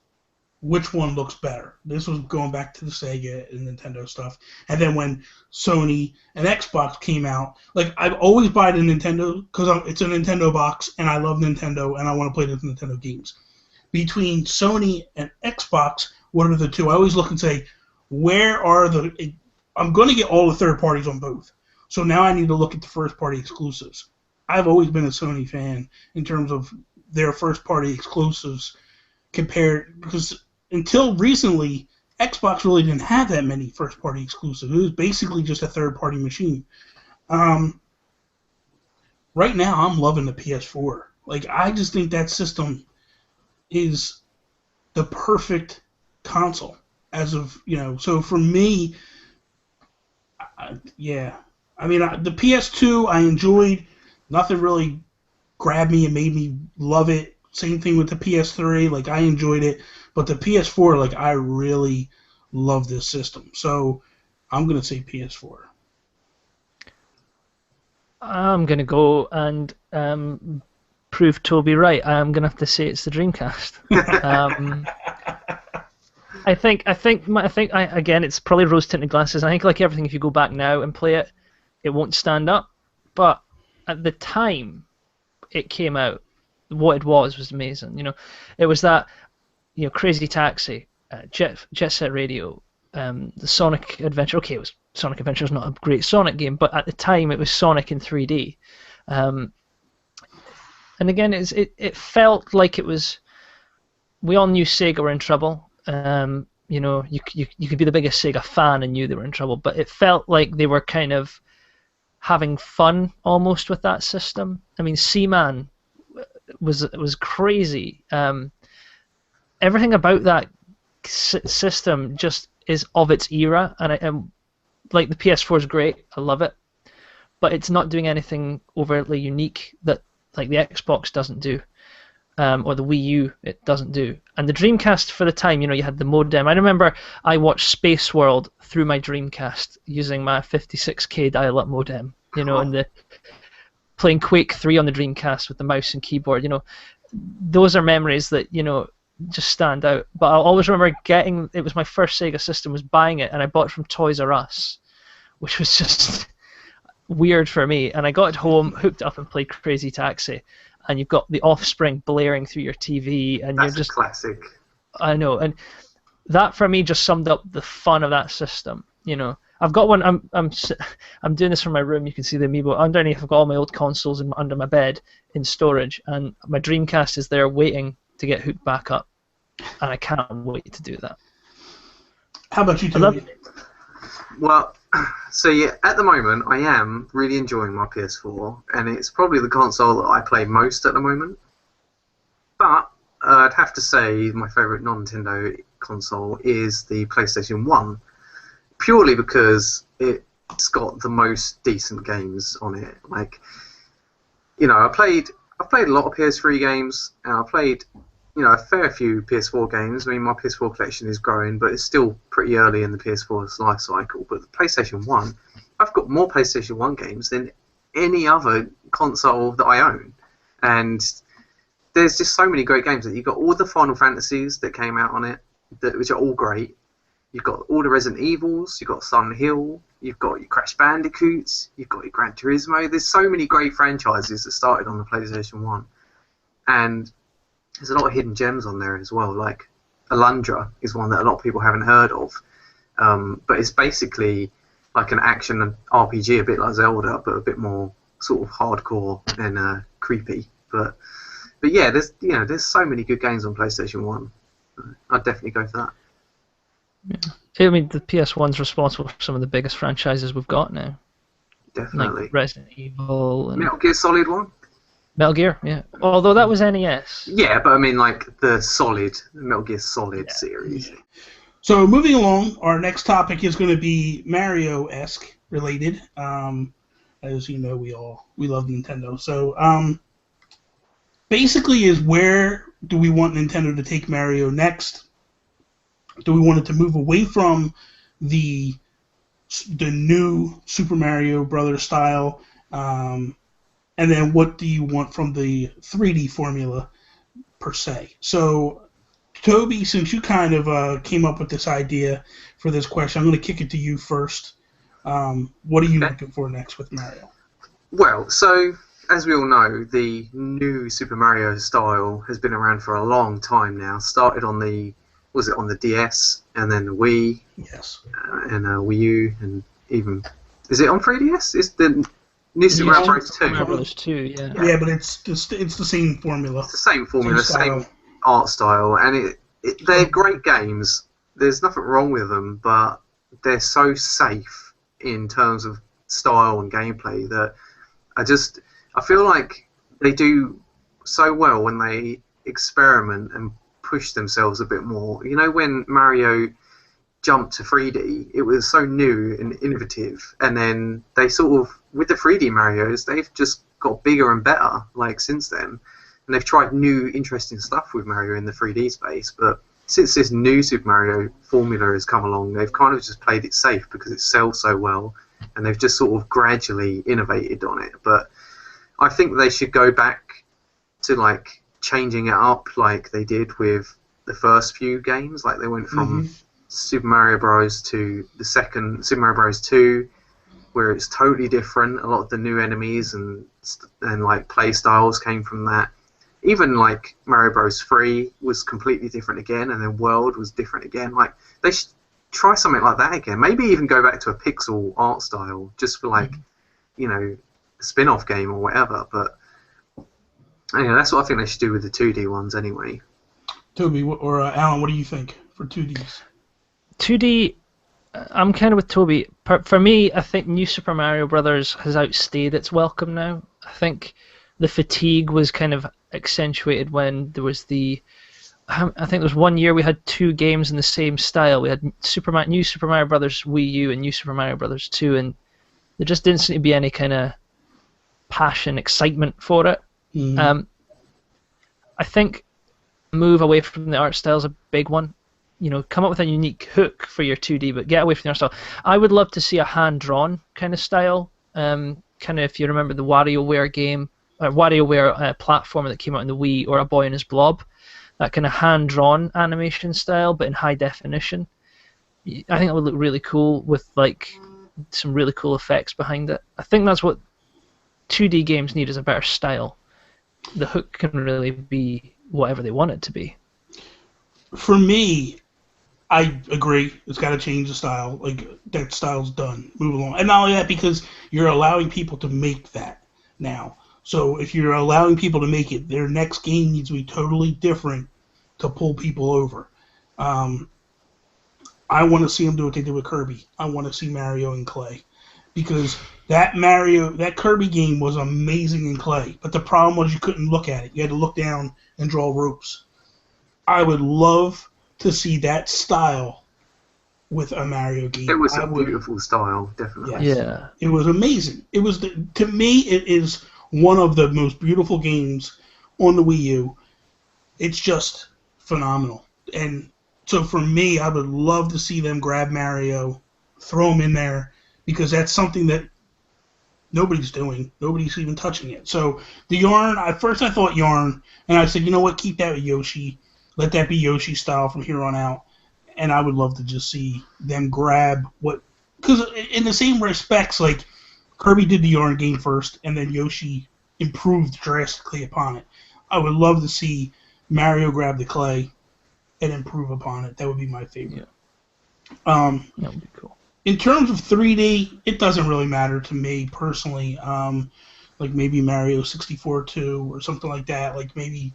Which one looks better? This was going back to the Sega and Nintendo stuff. And then when Sony and Xbox came out, like, I've always bought a Nintendo because it's a Nintendo box and I love Nintendo and I want to play the Nintendo games. Between Sony and Xbox, what are the two? I always look and say, where are the... I'm going to get all the third parties on both. So now I need to look at the first party exclusives. I've always been a Sony fan in terms of their first party exclusives compared, because until recently Xbox really didn't have that many first party exclusives. It was basically just a third party machine. Right now I'm loving the PS4. Like, I just think that system is the perfect console as of, so for me, yeah. I mean, the PS2 I enjoyed. Nothing really grabbed me and made me love it. Same thing with the PS3. Like, I enjoyed it. But the PS4, like, I really love this system. So I'm going to say PS4.
I'm going to go and prove Toby right. I'm going to have to say it's the Dreamcast. I think again, it's probably rose-tinted glasses. I think, like everything, if you go back now and play it, it won't stand up. But at the time it came out, what it was amazing. It was that, Crazy Taxi, Jet Set Radio, the Sonic Adventure. Okay, Sonic Adventure is not a great Sonic game, but at the time it was Sonic in 3D. And again, it felt like it was. We all knew Sega were in trouble. You could be the biggest Sega fan and knew they were in trouble, but it felt like they were kind of having fun almost with that system. I mean, Seaman was crazy. Everything about that system just is of its era, and like the PS4 is great, I love it, but it's not doing anything overtly unique that like the Xbox doesn't do, or the Wii U it doesn't do. And the Dreamcast for the time, you had the modem. I remember I watched Space World through my Dreamcast using my 56k dial-up modem, and the playing Quake 3 on the Dreamcast with the mouse and keyboard. Those are memories that just stand out. But I'll always remember it was my first Sega system, was buying it, and I bought it from Toys R Us, which was just weird for me. And I got it home, hooked it up, and played Crazy Taxi. And you've got The Offspring blaring through your TV, and
That's
you're just
a classic.
I know, and that for me just summed up the fun of that system. I've got one. I'm doing this from my room. You can see the amiibo underneath. I've got all my old consoles under my bed in storage, and my Dreamcast is there waiting to get hooked back up, and I can't wait to do that.
How about you, Toby?
Well, so yeah, at the moment I am really enjoying my PS4, and it's probably the console that I play most at the moment. But I'd have to say my favourite non-Nintendo console is the PlayStation 1, purely because it's got the most decent games on it. Like, I've played a lot of PS3 games, and I've played a fair few PS4 games. I mean, my PS4 collection is growing, but it's still pretty early in the PS4's life cycle. But the PlayStation 1, I've got more PlayStation 1 games than any other console that I own. And there's just so many great games. You've got all the Final Fantasies that came out on it, which are all great. You've got all the Resident Evils, you've got Silent Hill, you've got your Crash Bandicoots, you've got your Gran Turismo. There's so many great franchises that started on the PlayStation 1. And there's a lot of hidden gems on there as well. Like Alundra is one that a lot of people haven't heard of. But it's basically like an action RPG, a bit like Zelda, but a bit more sort of hardcore and creepy. But yeah, there's so many good games on PlayStation 1. I'd definitely go for that.
Yeah. I mean, the PS1's responsible for some of the biggest franchises we've got now.
Definitely.
Like Resident Evil and
Metal Gear Solid 1?
Metal Gear, yeah. Although that was NES.
Yeah, but I mean, like the Metal Gear Solid series.
So moving along, our next topic is going to be Mario-esque related. As you know, we love Nintendo. So basically, is where do we want Nintendo to take Mario next? Do we want it to move away from the new Super Mario Brothers style? And then what do you want from the 3D formula per se? So, Toby, since you kind of came up with this idea for this question, I'm going to kick it to you first. What are you looking for next with Mario?
Well, so as we all know, the new Super Mario style has been around for a long time now. Started on the DS, and then the Wii,
yes,
and Wii U, and even is it on 3DS? Is the new Super Mario Bros. 2?
Super Mario Bros. 2, yeah.
Yeah, but it's the same formula.
It's the same formula, same art style, and they're great games. There's nothing wrong with them, but they're so safe in terms of style and gameplay that I feel like they do so well when they experiment and push themselves a bit more. When Mario jumped to 3D, it was so new and innovative, and then they sort of, with the 3D Marios, they've just got bigger and better since then, and they've tried new interesting stuff with Mario in the 3D space. But since this new Super Mario formula has come along, they've kind of just played it safe because it sells so well, and they've just sort of gradually innovated on it. But I think they should go back to changing it up like they did with the first few games. Like they went from Super Mario Bros. To the second Super Mario Bros. 2, where it's totally different. A lot of the new enemies and play styles came from that. Even Mario Bros. 3 was completely different again, and then World was different again. They should try something like that again. Maybe even go back to a pixel art style just for a spin-off game or whatever. But that's what I think they should do with the 2D ones anyway.
Toby or Alan, what do you think for 2Ds?
2D, I'm kind of with Toby. For me, I think New Super Mario Brothers has outstayed its welcome now. I think the fatigue was kind of accentuated when there was I think there was one year we had two games in the same style. We had New Super Mario Brothers Wii U and New Super Mario Brothers 2, and there just didn't seem to be any kind of passion, excitement for it. I think move away from the art style is a big one. Come up with a unique hook for your 2D, but get away from the art style. I would love to see a hand-drawn kind of style. Kind of, if you remember the WarioWare game, or WarioWare platformer that came out in the Wii, or A Boy and His Blob, that kind of hand-drawn animation style, but in high definition. I think it would look really cool with like some really cool effects behind it. I think that's what 2D games need, is a better style. The hook can really be whatever they want it to be.
For me, I agree. It's got to change the style. Like, that style's done. Move along. And not only that, because you're allowing people to make that now. So if you're allowing people to make it, their next game needs to be totally different to pull people over. I want to see them do what they did with Kirby. I want to see Mario in clay. Because that Kirby game was amazing in clay. But the problem was you couldn't look at it. You had to look down and draw ropes. I would love to see that style with a Mario game.
It was a beautiful style, definitely.
Yes.
Yeah.
It was amazing. It was to me, it is one of the most beautiful games on the Wii U. It's just phenomenal. And so for me, I would love to see them grab Mario, throw him in there, because that's something that nobody's doing. Nobody's even touching it. So the yarn, at first I thought yarn, and I said, you know what, keep that with Yoshi. Let that be Yoshi style from here on out. And I would love to just see them grab what... Because in the same respects, like, Kirby did the yarn game first, and then Yoshi improved drastically upon it. I would love to see Mario grab the clay and improve upon it. That would be my favorite.
Yeah. That would be cool.
In terms of 3D, it doesn't really matter to me personally. Like maybe Mario 64 2 or something like that. Like maybe,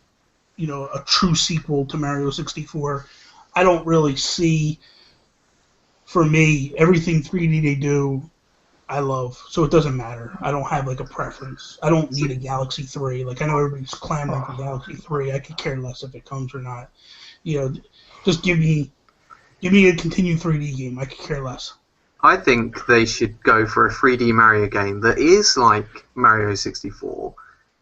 a true sequel to Mario 64. I don't really see, for me, everything 3D they do, I love. So it doesn't matter. I don't have like a preference. I don't need a Galaxy 3. Like I know everybody's clamoring for Galaxy 3. I could care less if it comes or not. Just give me a continued 3D game. I could care less.
I think they should go for a 3D Mario game that is like Mario 64,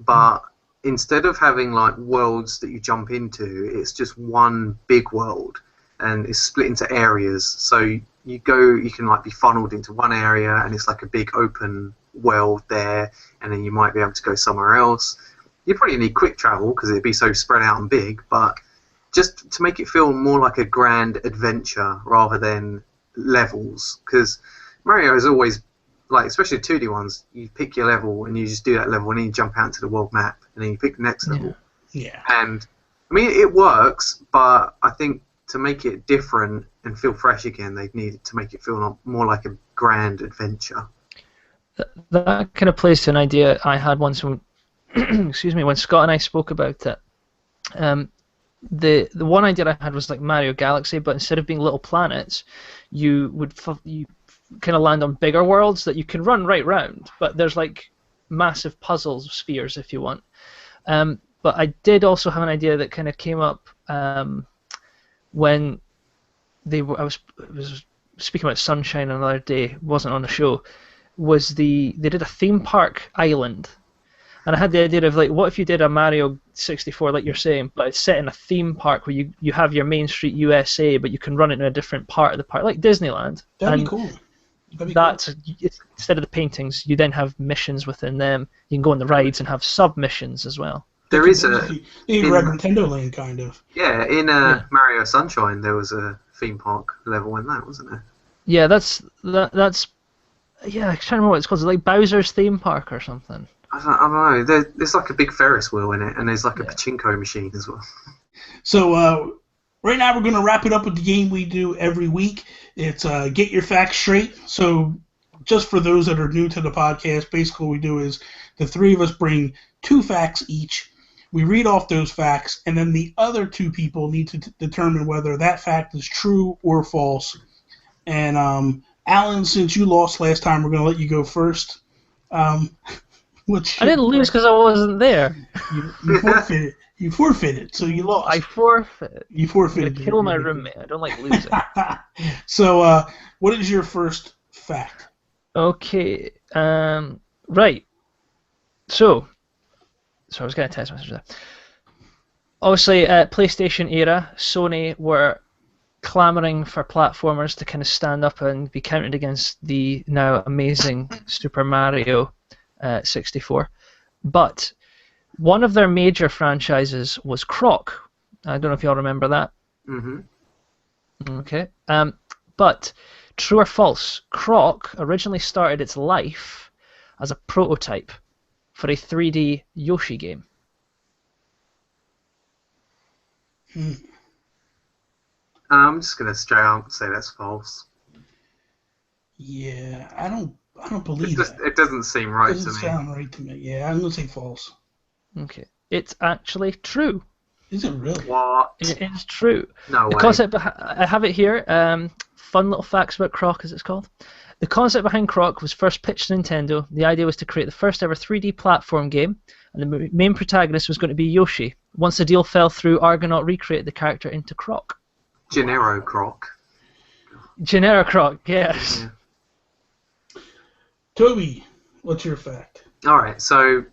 but instead of having like worlds that you jump into, it's just one big world and it's split into areas. So you can like be funneled into one area and it's like a big open world there, and then you might be able to go somewhere else. You probably need quick travel because it'd be so spread out and big, but just to make it feel more like a grand adventure rather than levels, because Mario is always, like, especially 2D ones, you pick your level and you just do that level and then you jump out into the world map and then you pick the next level.
Yeah.
And I mean, it works, but I think to make it different and feel fresh again, they need to make it feel more like a grand adventure.
That kind of plays to an idea I had once when, excuse me, when Scott and I spoke about it. The one idea I had was like Mario Galaxy, but instead of being little planets, you kind of land on bigger worlds that you can run right round, but there's like massive puzzles, spheres if you want. But I did also have an idea that kind of came up when I was speaking about Sunshine another day, wasn't on the show. They did a theme park island. And I had the idea of, like, what if you did a Mario 64, like you're saying, but it's set in a theme park where you have your Main Street USA, but you can run it in a different part of the park, like Disneyland.
That'd be cool.
Instead of the paintings, you then have missions within them. You can go on the rides and have sub-missions as well.
There is
Red Nintendo Land, kind of.
Yeah, in Mario Sunshine, there was a theme park level in that, wasn't there?
Yeah, that's yeah, I'm trying to remember what it's called. It's like Bowser's Theme Park or something.
I don't know. There's like a big Ferris wheel in it, and there's like a pachinko machine as well.
So right now we're going to wrap it up with the game we do every week. It's Get Your Facts Straight. So just for those that are new to the podcast, basically what we do is the three of us bring 2 facts each. We read off those facts, and then the other 2 people need to determine whether that fact is true or false. And Allan, since you lost last time, we're going to let you go first.
I didn't lose because I wasn't there.
You forfeited. You forfeited, so you lost.
I forfeit.
You forfeited.
I'm gonna kill my roommate. I don't like losing.
So, what is your first fact?
Okay. Right. So I was getting a text message there. Obviously, PlayStation era, Sony were clamoring for platformers to kind of stand up and be counted against the now amazing Super Mario 64. But one of their major franchises was Croc. I don't know if y'all remember that.
Mm-hmm.
Okay. But true or false, Croc originally started its life as a prototype for a 3D Yoshi game.
I'm just gonna straight out say that's false.
Yeah, I don't believe that.
It doesn't seem right to me.
Doesn't sound right to me. Yeah, I'm gonna say false.
Okay. It's actually true.
Is it really?
What?
It is true.
No way.
The concept I have it here. Fun little facts about Croc, as it's called. The concept behind Croc was first pitched to Nintendo. The idea was to create the first ever 3D platform game, and the main protagonist was going to be Yoshi. Once the deal fell through, Argonaut recreated the character into Croc.
Gennaro Croc.
Gennaro Croc, yes.
Yeah.
Toby, what's your fact?
Alright, so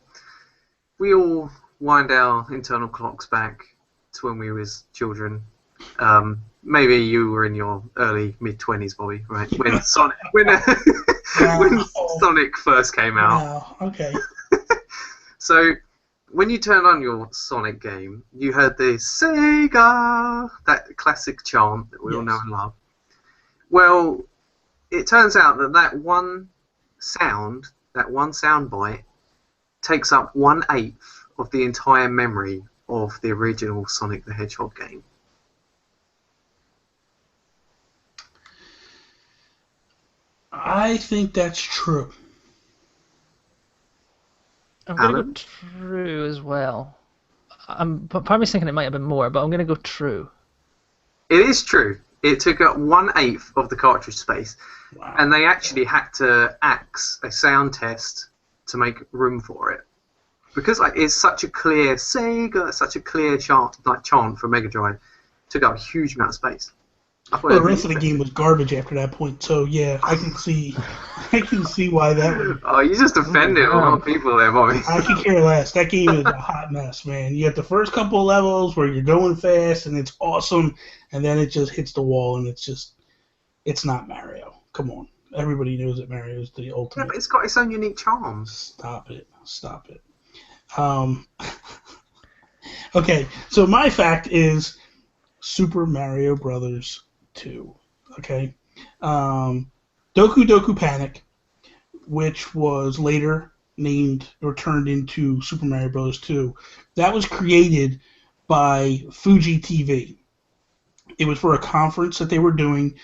we all wind our internal clocks back to when we was children. Maybe you were in your early mid-20s, Bobby, right? When Sonic, when Sonic first came out.
Wow. Okay.
So when you turned on your Sonic game, you heard the Sega, that classic chant that we all know and love. Well, it turns out that one sound, that one sound bite, takes up 1/8 of the entire memory of the original Sonic the Hedgehog game.
I think that's true.
I'm going to go true as well. Part of me's thinking it might have been more, but I'm going to go true.
It is true. It took up 1/8 of the cartridge space, and they actually had to axe a sound test to make room for it, because it's such a clear Sega, such a clear chant for Mega Drive. It took up a huge amount of space.
Well, the rest of the game was garbage after that point, so yeah, I can see why that would.
Oh, you just offended a lot of people there, Bobby.
I could care less. That game is a hot mess, man. You have the first couple of levels where you're going fast and it's awesome, and then it just hits the wall and it's not Mario. Come on, everybody knows that Mario is the ultimate.
Yeah, but it's got its own unique charms.
Stop it. Okay, so my fact is Super Mario Brothers 2. Okay, Doku Doku Panic, which was later named or turned into Super Mario Bros. 2. That was created by Fuji TV. It was for a conference that they were doing.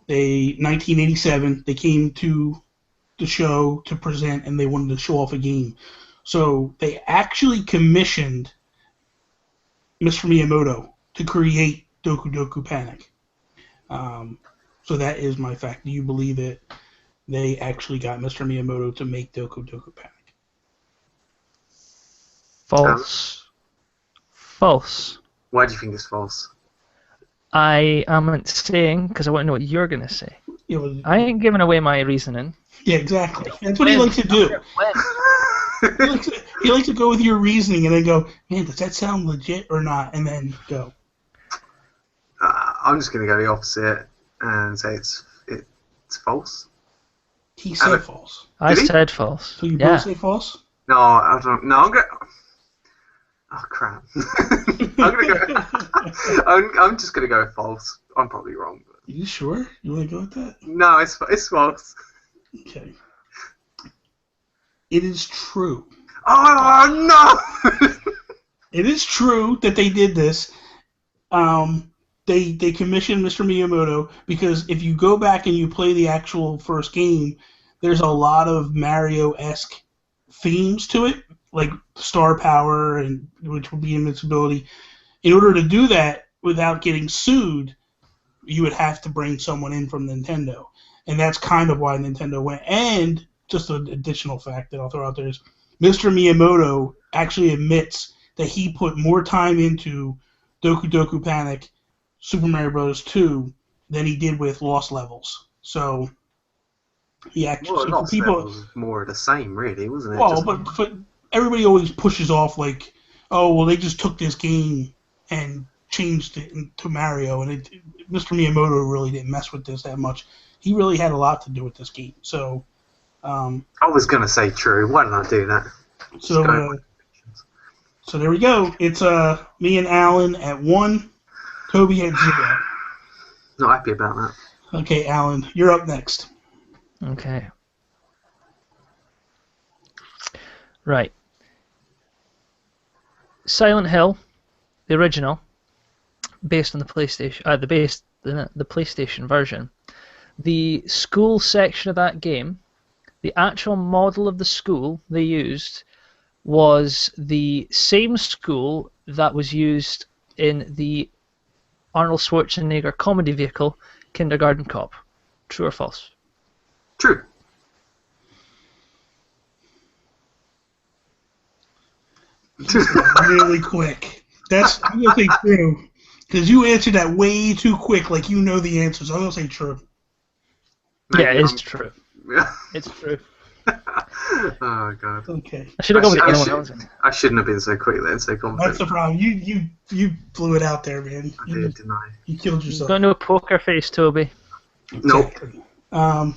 1987, they came to the show to present, and they wanted to show off a game. So they actually commissioned Mr. Miyamoto to create Doku Doku Panic. So that is my fact. Do you believe that they actually got Mr. Miyamoto to make Doku Doku Panic?
False. False.
Why do you think it's false?
I
am saying because I want to know what you're going to say. I ain't giving away my reasoning.
Yeah, exactly. That's what he likes to do. He likes to go with your reasoning and then go, man, does that sound legit or not? And then go.
I'm just going to go the opposite and say it's false.
He said false.
I said false.
So you both say false?
No, I don't. No, I'm going to... Oh, crap. I'm just going to go false. I'm probably wrong. But...
You sure? You want to go with that?
No, it's false.
Okay. It is true.
Oh, no!
It is true that they did this. They commissioned Mr. Miyamoto because if you go back and you play the actual first game, there's a lot of Mario-esque themes to it, like star power, which will be invincibility. In order to do that without getting sued, you would have to bring someone in from Nintendo. And that's kind of why Nintendo went. And just an additional fact that I'll throw out there is Mr. Miyamoto actually admits that he put more time into Doku Doku Panic, Super Mario Bros. 2 than he did with Lost Levels. So he actually,
Well,
so
Lost
for people,
Levels was more of the same, really, wasn't it?
well, but everybody always pushes off like, oh, well, they just took this game and changed it to Mario, and Mr. Miyamoto really didn't mess with this that much. He really had a lot to do with this game. So,
I was going to say true. Why didn't I do that?
So there we go. It's me and Allan at 1, Toby at 0.
Not happy about that.
Okay, Allan, you're up next.
Okay. Right. Silent Hill, the original, based on the PlayStation, the PlayStation version. The school section of that game, the actual model of the school they used was the same school that was used in the Arnold Schwarzenegger comedy vehicle, Kindergarten Cop. True or false?
True.
Really quick. I'm gonna say true because you answered that way too quick, like you know the answers. I'm gonna say true.
Yeah, it is true.
Yeah.
It's true.
Oh god.
Okay.
I should have gone with anyone else.
I shouldn't have been so quick then, so confident.
That's the problem. You blew it out there, man.
I did, didn't I?
You killed
You've
yourself.
got no poker face, Toby.
Nope.
Exactly.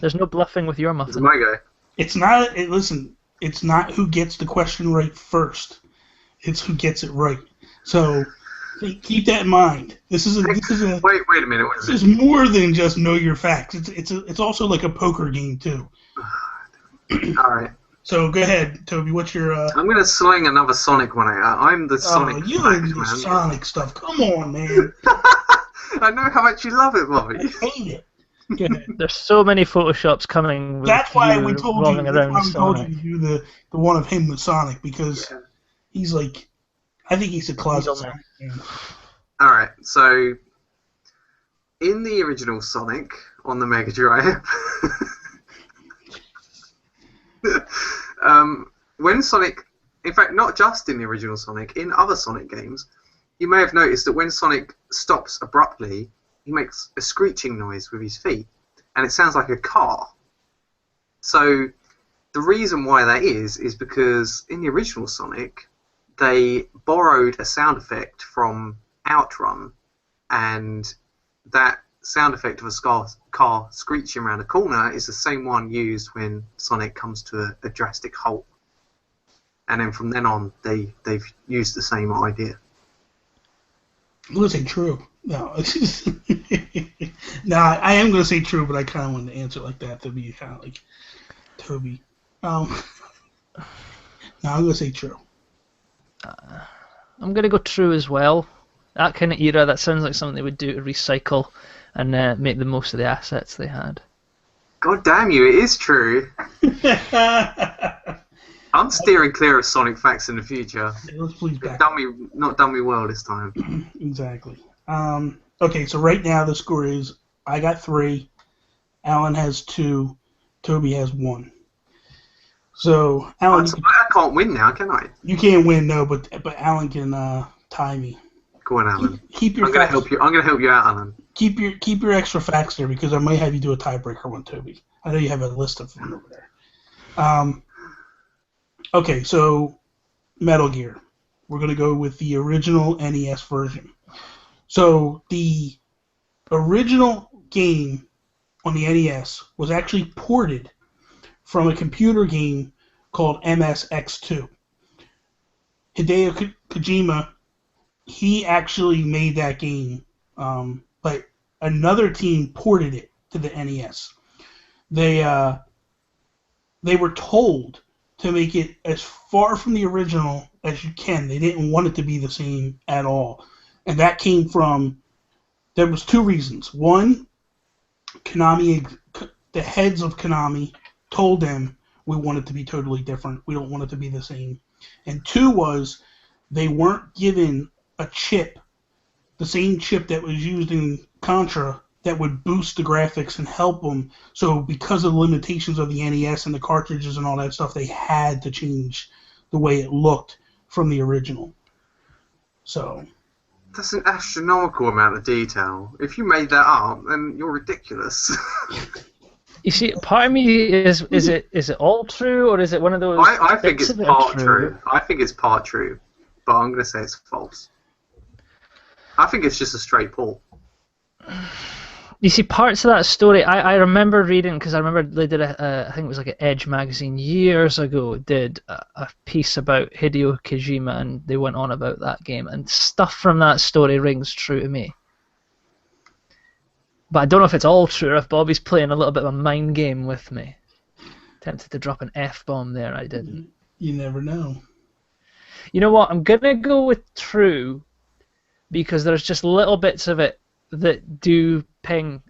There's no bluffing with your
It's
muffin.
my go.
It's not. Listen, it's not who gets the question right first. It's who gets it right. So keep that in mind. This is a.
Wait a minute.
This is more than just know your facts. It's also like a poker game too.
All right.
So go ahead, Toby. What's your?
I'm gonna sling another Sonic one out. I'm the Sonic.
You
fact
and your
man.
Sonic stuff. Come on, man.
I know how much you love it, Bobby.
I hate it. Go ahead.
There's so many photoshops coming. With
That's why
you
we told you.
rolling
That's
around
why we told you
Sonic.
to do the one of him with Sonic because he's like, I think he's a closet
He's on
Sonic fan.
All right. So, in the original Sonic on the Mega Drive, when Sonic, in fact, not just in the original Sonic, in other Sonic games, you may have noticed that when Sonic stops abruptly, he makes a screeching noise with his feet, and it sounds like a car. So the reason why that is because in the original Sonic, they borrowed a sound effect from Outrun, and that sound effect of a car screeching around a corner is the same one used when Sonic comes to a drastic halt. And then from then on, they've used the same idea.
I'm gonna say true. No, no, I am gonna say true, but I kind of wanted to answer like that to be kind of like Toby. No, I'm gonna say true.
I'm going to go true as well. That kind of era, that sounds like something they would do to recycle and make the most of the assets they had.
God damn you, it is true. I'm steering clear of Sonic facts in the future.
Let's please back.
Not done me well this time.
Exactly. Okay, so right now the score is I got 3, Allan has 2, Toby has 1. So Allan,
I can't win now, can I?
you can't win, no, but Allan can tie me.
Go on, Alan.
Keep your
I'm gonna
facts.
help you. I'm gonna help you out, Alan.
Keep your extra facts there because I might have you do a tiebreaker one, Toby. I know you have a list of them over there. Okay, so Metal Gear. We're going to go with the original NES version. So the original game on the NES was actually ported from a computer game called MSX2. Hideo Kojima, he actually made that game, but another team ported it to the NES. They were told to make it as far from the original as you can. They didn't want it to be the same at all. And that came from, there was 2 reasons. One, Konami, the heads of Konami told them, we want it to be totally different. We don't want it to be the same. And 2 was, they weren't given a chip, the same chip that was used in Contra that would boost the graphics and help them. So because of the limitations of the NES and the cartridges and all that stuff, they had to change the way it looked from the original. So
that's an astronomical amount of detail. If you made that up, then you're ridiculous.
You see, part of me is it all true, or is it one of those?
I think
bits
it's
of it
part
are
true. I think it's part true, but I'm going to say it's false. I think it's just a straight pull.
You see, parts of that story, I remember reading, because I remember they did I think it was like an Edge magazine years ago, did a piece about Hideo Kojima, and they went on about that game, and stuff from that story rings true to me. But I don't know if it's all true, or if Bobby's playing a little bit of a mind game with me. Tempted to drop an F-bomb there, I didn't.
You never know.
You know what, I'm going to go with true, because there's just little bits of it that do ping,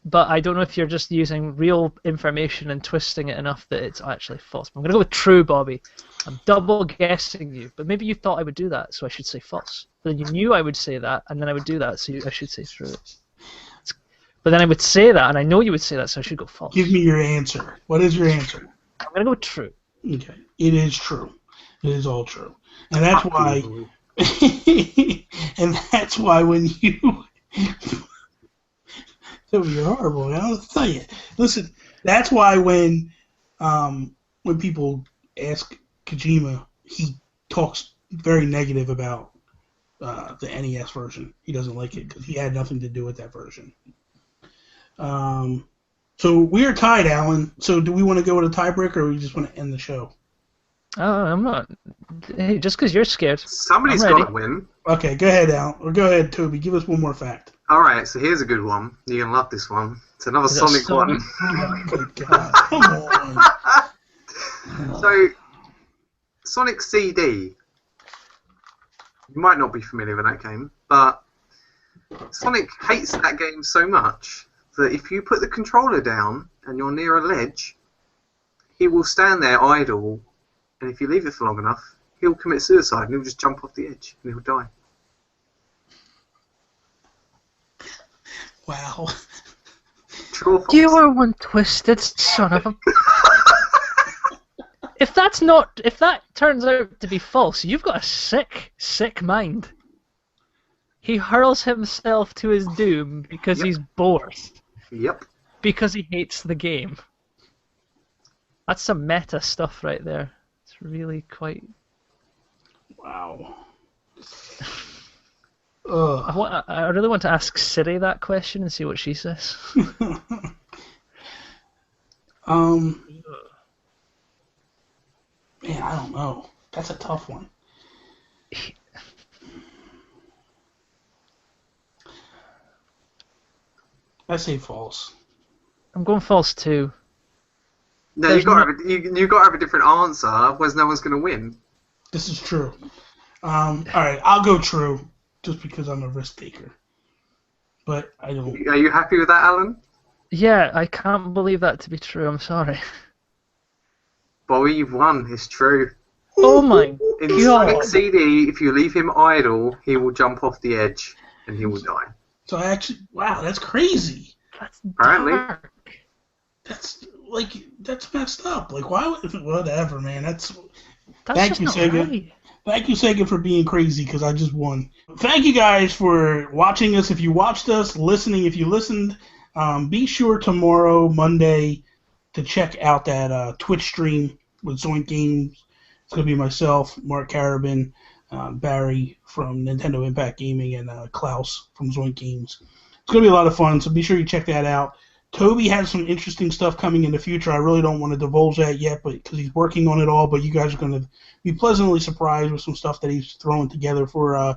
but I don't know if you're just using real information and twisting it enough that it's actually false. I'm going to go with true, Bobby. I'm double guessing you, but maybe you thought I would do that, so I should say false. But then you knew I would say that, and then I would do that, so I should say true. But then I would say that, and I know you would say that, so I should go false.
Give me your answer. What is your answer?
I'm going to go true.
Okay. It is true. It is all true. And that's why... and that's why when you... That would be horrible. I don't tell you. Listen, that's why when people ask Kojima, he talks very negative about the NES version. He doesn't like it because he had nothing to do with that version. So we are tied, Alan. So do we want to go with a tiebreaker, or we just want to end the show?
I'm not. Hey, just because you're scared.
Somebody's got to win.
Okay, go ahead, Alan. Or go ahead, Toby. Give us one more fact.
Alright, so here's a good one. You're going to love this one. It's another Sonic one.
Oh, good God. Come on.
So, Sonic CD. You might not be familiar with that game, but Sonic hates that game so much that if you put the controller down and you're near a ledge, he will stand there idle, and if you leave it for long enough, he'll commit suicide and he'll just jump off the edge and he'll die.
Wow.
True or false?
You are one twisted son of a... If that turns out to be false, you've got a sick, sick mind. He hurls himself to his doom because he's bored.
Yep.
Because he hates the game. That's some meta stuff right there. It's really quite...
Wow.
I really want to ask Siri that question and see what she says.
Man, I don't know. That's a tough one. I say false.
I'm going false too.
No, you've got to have a different answer, otherwise no one's going to win.
This is true. Alright, I'll go true, just because I'm a risk taker. But I don't...
Are you happy with that, Alan?
Yeah, I can't believe that to be true, I'm sorry.
Bobby, you've won. It's true.
Oh my
In
god!
Sonic CD, if you leave him idle, he will jump off the edge and he will die.
So I actually... Wow, that's crazy.
That's
Apparently.
dark.
That's messed up. Like, why would... Whatever, man.
That's
Thank
just
you,
not
Sega.
right.
Thank you, Sega, for being crazy, because I just won. Thank you guys for watching us. If you watched us, listening, if you listened, be sure tomorrow, Monday, to check out that Twitch stream with Zoink Games. It's going to be myself, Mark Carabin, Barry from Nintendo Impact Gaming, and Klaus from Zoink Games. It's going to be a lot of fun, so be sure you check that out. Toby has some interesting stuff coming in the future. I really don't want to divulge that yet, but because he's working on it all. But you guys are going to be pleasantly surprised with some stuff that he's throwing together for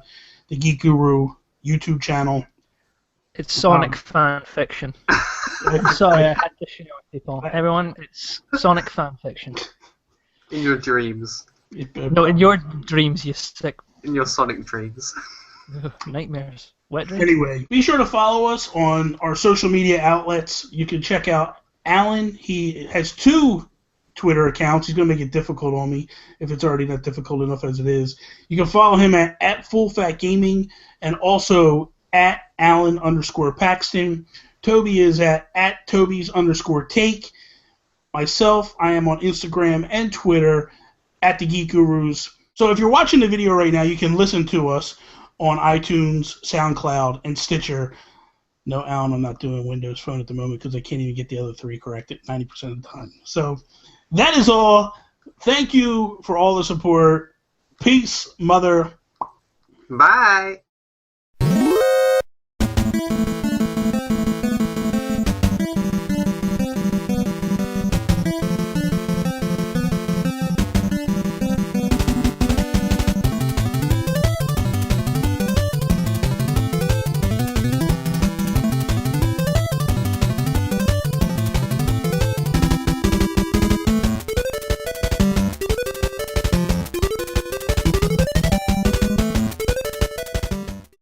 the Geek Guru YouTube channel.
It's Sonic fan fiction. Sorry, I had to share with people. Everyone, it's Sonic fan fiction.
In your dreams.
No, in your dreams, you sick...
In your Sonic dreams.
Nightmares. Wet dreams?
Anyway, be sure to follow us on our social media outlets. You can check out Alan. He has 2 Twitter accounts. He's going to make it difficult on me if it's already not difficult enough as it is. You can follow him at FullFatGaming and also at Allan_Paxton. Toby is at Toby's_take. Myself, I am on Instagram and Twitter at the Geek Gurus. So if you're watching the video right now, you can listen to us on iTunes, SoundCloud, and Stitcher. No, Alan, I'm not doing Windows Phone at the moment because I can't even get the other 3 corrected 90% of the time. So that is all. Thank you for all the support. Peace, mother.
Bye.